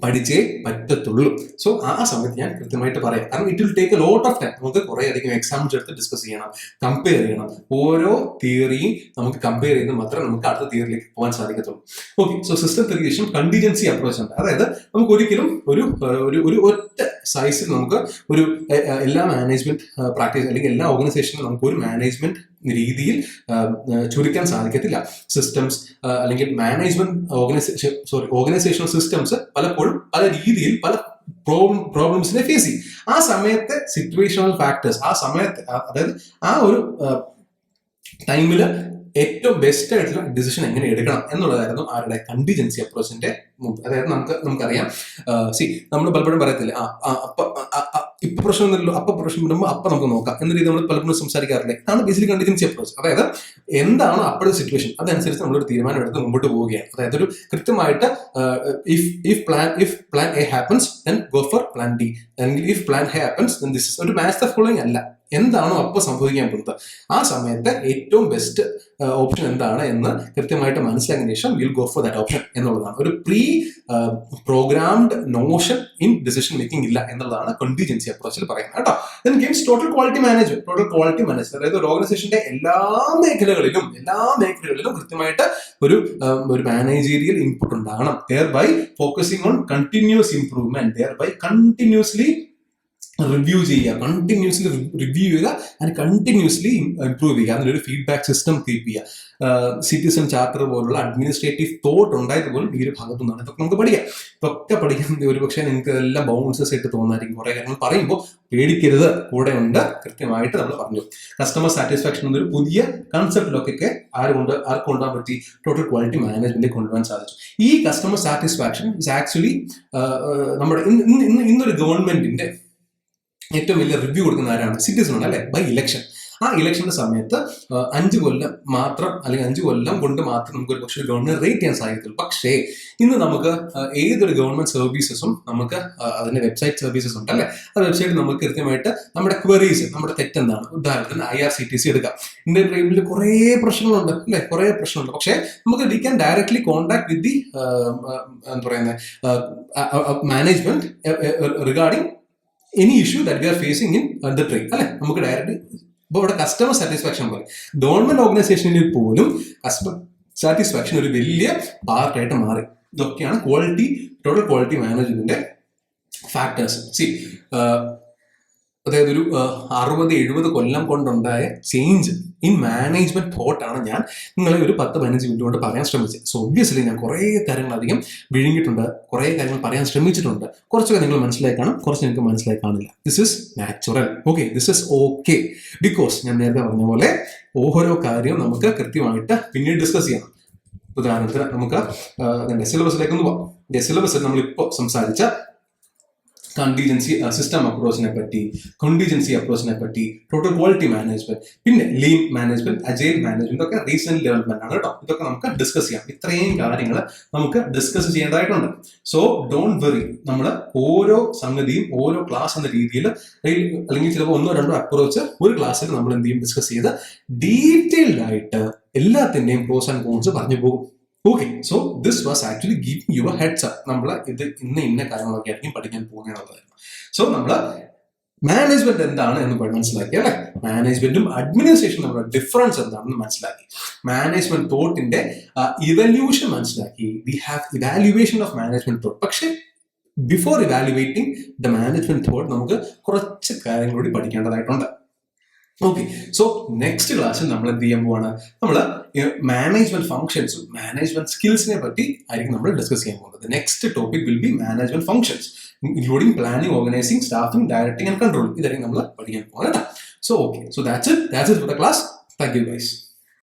പഠിച്ചേ പറ്റത്തുള്ളൂ. സോ ആ സമയത്ത് ഞാൻ കൃത്യമായിട്ട് പറയാം. കാരണം it will take a lot of time. നമുക്ക് കുറെ അധികം എക്സാംസ് എടുത്ത് ഡിസ്കസ് ചെയ്യണം, കമ്പയർ ചെയ്യണം. ഓരോ തിയറിയും നമുക്ക് കമ്പയർ ചെയ്ത് മാത്രമേ നമുക്ക് അടുത്ത തിയറിയിലേക്ക് പോകാൻ സാധിക്കത്തുള്ളൂ. ഓക്കെ, സോ സിസ്റ്റം തിയറിക്ക് കണ്ടിജൻസി അപ്രോച്ച് ഉണ്ട്. അതായത് നമുക്ക് ഒരിക്കലും ഒരു ഒറ്റ സൈസിൽ നമുക്ക് ഒരു എല്ലാ മാനേജ്മെന്റ് പ്രാക്ടീസ് അല്ലെങ്കിൽ എല്ലാ ഓർഗനൈസേഷനിലും നമുക്ക് ഒരു മാനേജ്മെന്റ് രീതിയിൽ ചുരുക്കാൻ സാധിക്കത്തില്ല. സിസ്റ്റംസ് അല്ലെങ്കിൽ മാനേജ്മെന്റ് ഓർഗനൈസേഷണൽ സിസ്റ്റംസ് പലപ്പോഴും പല രീതിയിൽ പല പ്രോബ്ലംസിനെ ഫേസ് ചെയ്യും. ആ സമയത്തെ സിറ്റുവേഷണൽ ഫാക്ടേഴ്സ്, ആ സമയത്ത് അതായത് ആ ഒരു ടൈമില് ഏറ്റവും ബെസ്റ്റ് ആയിട്ടുള്ള ഡിസിഷൻ എങ്ങനെ എടുക്കണം എന്നുള്ളതായിരുന്നു ആരുടെ കണ്ടിജൻസി അപ്രോച്ചിന്റെ മുമ്പ്. അതായത് നമുക്കറിയാം, നമ്മൾ പലപ്പോഴും പറയത്തില്ല ഇപ്പൊ പ്രശ്നമൊന്നുമില്ലല്ലോ, അപ്പൊ പ്രശ്നം വരുമ്പോൾ അപ്പൊ നമുക്ക് നോക്കാം എന്ന രീതി നമ്മൾ പലപ്പോഴും സംസാരിക്കാറില്ലേ. അതാണ് ബേസിക്കലി കണ്ടിജൻസി അപ്രോച്ച്. അതായത് എന്താണ് അപ്പോഴത്തെ സിറ്റുവേഷൻ അതനുസരിച്ച് നമ്മളൊരു തീരുമാനം എടുത്ത് മുമ്പോട്ട് പോവുകയാണ്. അതായത് ഒരു കൃത്യമായിട്ട് if plan A happens then go for plan D, അല്ലെങ്കിൽ if plan A happens then this is ഒരു മാച്ച് ദ ഫോളോയിങ് അല്ല. എന്താണോ അപ്പോൾ സംഭവിക്കാൻ പോകുന്നത് ആ സമയത്ത് ഏറ്റവും ബെസ്റ്റ് ഓപ്ഷൻ എന്താണ് എന്ന് കൃത്യമായിട്ട് മനസ്സിലാക്കിയ ശേഷം will go for that option എന്നുള്ളതാണ്. ഒരു pre programmed notion in decision making ഇല്ല എന്നുള്ളതാണ് കണ്ടിജൻസി അപ്രോച്ചിൽ പറയുന്നത് കേട്ടോ. Then comes total quality management. Total quality management അതായത് ഒരു ഓർഗനൈസേഷന്റെ എല്ലാ മേഖലകളിലും കൃത്യമായിട്ട് ഒരു മാനേജീരിയൽ ഇൻപുട്ട് ഉണ്ടാകണം. Thereby focusing on continuous improvement, thereby continuously review ചെയ്യുക, കണ്ടിന്യൂസ്ലി റിവ്യൂ ചെയ്യുക ആൻഡ് കണ്ടിന്യൂസ്ലി ഇംപ്രൂവ് ചെയ്യുക. അതിനൊരു ഫീഡ്ബാക്ക് സിസ്റ്റം കീപ്പ് ചെയ്യുക. സിറ്റിസൺ ചാർട്ടർ പോലുള്ള അഡ്മിനിസ്ട്രേറ്റീവ് തോട്ട് ഉണ്ടായത് പോലും ഈ ഒരു ഭാഗത്തു നിന്നാണ്. ഇതൊക്കെ നമുക്ക് പഠിക്കാം. ഇതൊക്കെ പഠിക്കുന്നത് ഒരു പക്ഷേ നിങ്ങൾക്ക് എല്ലാം ബൗൺസസ് ആയിട്ട് തോന്നായിരിക്കും. കുറെ കാര്യങ്ങൾ പറയുമ്പോൾ പേടിക്കരുത്, കൂടെ ഉണ്ട്, കൃത്യമായിട്ട് നമ്മൾ പറഞ്ഞു. കസ്റ്റമർ സാറ്റിസ്ഫാക്ഷൻ എന്നൊരു പുതിയ കൺസെപ്റ്റിലൊക്കെ ആർക്ക് കൊണ്ടുപോകാൻ പറ്റി, ടോട്ടൽ ക്വാളിറ്റി മാനേജ്മെന്റ് കൊണ്ടുപോകാൻ സാധിച്ചു. ഈ കസ്റ്റമർ സാറ്റിസ്ഫാക്ഷൻ ഇസ് ആക്ച്വലി നമ്മുടെ ഇന്നൊരു ഗവൺമെന്റിന്റെ ഏറ്റവും വലിയ റിവ്യൂ കൊടുക്കുന്ന ആരാണ്? സിറ്റിസൺ അല്ലെ, ബൈ ഇലക്ഷൻ. ആ ഇലക്ഷന്റെ സമയത്ത് 5 കൊല്ലം മാത്രം അല്ലെങ്കിൽ 5 കൊല്ലം കൊണ്ട് മാത്രം നമുക്ക് ഒരു പക്ഷേ ഗവൺമെന്റ് റേറ്റ് ചെയ്യാൻ സാധിക്കുള്ളൂ. പക്ഷേ ഇന്ന് നമുക്ക് ഏതൊരു ഗവൺമെന്റ് സർവീസസും നമുക്ക് അതിന്റെ വെബ്സൈറ്റ് സർവീസസ് ഉണ്ട് അല്ലെ. ആ വെബ്സൈറ്റിൽ നമുക്ക് കൃത്യമായിട്ട് നമ്മുടെ ക്വറീസ്, നമ്മുടെ തെറ്റെന്താണ്, ഉദാഹരണത്തിന് IRCTC എടുക്കാം. ഇന്ത്യൻ റെയിൽവേയിൽ കുറേ പ്രശ്നങ്ങളുണ്ട് അല്ലെ, കുറേ പ്രശ്നമുണ്ട്. പക്ഷേ നമുക്ക് we can directly contact with the എന്താ പറയുന്നത് management regarding any issue that we are facing in the train അല്ലെ. നമുക്ക് ഡയറക്റ്റ് ഇപ്പോൾ ഇവിടെ കസ്റ്റമർ സാറ്റിസ്ഫാക്ഷൻ പറയും. ഗവൺമെന്റ് ഓർഗനൈസേഷനിൽ പോലും കസ്റ്റമർ സാറ്റിസ്ഫാക്ഷൻ ഒരു വലിയ പാർട്ടായിട്ട് മാറി. ഇതൊക്കെയാണ് ടോട്ടൽ ക്വാളിറ്റി മാനേജ്മെന്റിന്റെ ഫാക്ടേഴ്സ്. അതായത് ഒരു 60-70 കൊല്ലം കൊണ്ടുണ്ടായ ചേഞ്ച് ഇൻ മാനേജ്മെന്റ് തോട്ടാണ് ഞാൻ നിങ്ങളെ ഒരു 10-15 മിനിറ്റ് കൊണ്ട് പറയാൻ ശ്രമിച്ചത്. സോ ഒബ്വിയസ്ലി ഞാൻ കുറേ കാര്യങ്ങൾ അധികം വിഴുങ്ങിയിട്ടുണ്ട്, കുറേ കാര്യങ്ങൾ പറയാൻ ശ്രമിച്ചിട്ടുണ്ട്. കുറച്ചൊക്കെ നിങ്ങൾ മനസ്സിലായി കാണും, കുറച്ച് നിങ്ങൾക്ക് മനസ്സിലായി കാണില്ല. This is natural. Okay, this is okay. Because ഞാൻ നേരത്തെ പറഞ്ഞ പോലെ ഓരോ കാര്യവും നമുക്ക് കൃത്യമായിട്ട് പിന്നീട് ഡിസ്കസ് ചെയ്യണം. ഉദാഹരണത്തിന് നമുക്ക് സിലബസിലേക്ക് ഒന്ന് പോകാം. സിലബസിൽ നമ്മളിപ്പോൾ സംസാരിച്ച കണ്ടിജൻസി സിസ്റ്റം അപ്രോച്ചിനെ പറ്റി, കണ്ടിജൻസി അപ്രോച്ചിനെ പറ്റി, ടോട്ടൽ ക്വാളിറ്റി മാനേജ്മെന്റ്, പിന്നെ ലീൻ മാനേജ്മെന്റ്, അജൈൽ മാനേജ്മെന്റ് ഒക്കെ റീസെന്റ് ഡെവലപ്മെന്റ് ആണ് കേട്ടോ. ഇതൊക്കെ നമുക്ക് ഡിസ്കസ് ചെയ്യാം. ഇത്രയും കാര്യങ്ങൾ നമുക്ക് ഡിസ്കസ് ചെയ്യേണ്ടതായിട്ടുണ്ട്. സോ ഡോണ്ട് വെറി, നമ്മൾ ഓരോ സംഗതിയും ഓരോ ക്ലാസ് എന്ന രീതിയിൽ അല്ലെങ്കിൽ ചിലപ്പോൾ 1-2 അപ്രോച്ച് ഒരു ക്ലാസ്സിൽ നമ്മൾ എന്ത് ചെയ്യും, ഡിസ്കസ് ചെയ്ത് ഡീറ്റെയിൽഡ് ആയിട്ട് എല്ലാത്തിന്റെയും പ്രോസ് ആൻഡ് കോൺസ് പറഞ്ഞു പോകും. Okay, so this was actually giving you a heads up. നമ്മൾ ഇത് ഇന്ന കാര്യങ്ങളൊക്കെ ആയിരിക്കും പഠിക്കാൻ പോകുന്നതായിരുന്നു. സോ നമ്മൾ മാനേജ്മെന്റ് എന്താണ് എന്ന് മനസ്സിലാക്കി അല്ലെ. മാനേജ്മെന്റും അഡ്മിനിസ്ട്രേഷനും നമ്മുടെ ഡിഫറൻസ് എന്താണെന്ന് മനസ്സിലാക്കി. മാനേജ്മെന്റ് തോട്ടിന്റെ ഇവല്യൂഷൻ മനസ്സിലാക്കി. We have evaluation of management thought. പക്ഷേ before evaluating the management thought നമുക്ക് കുറച്ച് കാര്യങ്ങൾ കൂടി പഠിക്കേണ്ടതായിട്ടുണ്ട്. ഓക്കെ, സോ നെക്സ്റ്റ് ക്ലാസ്സിൽ നമ്മൾ എന്ത് ചെയ്യാൻ പോവാണ്, നമ്മൾ മാനേജ്മെന്റ് ഫംഗ്ഷൻസും മാനേജ്മെന്റ് സ്കിൽസിനെ പറ്റി ആയിരിക്കും നമ്മൾ ഡിസ്കസ് ചെയ്യാൻ പോകുന്നത്. Next topic will be management functions including planning, organising, staffing, directing and controlling. ഇതായിരിക്കും നമ്മൾ പഠിക്കാൻ പോകുന്നത്. So okay, so that's it for the class. Thank you guys.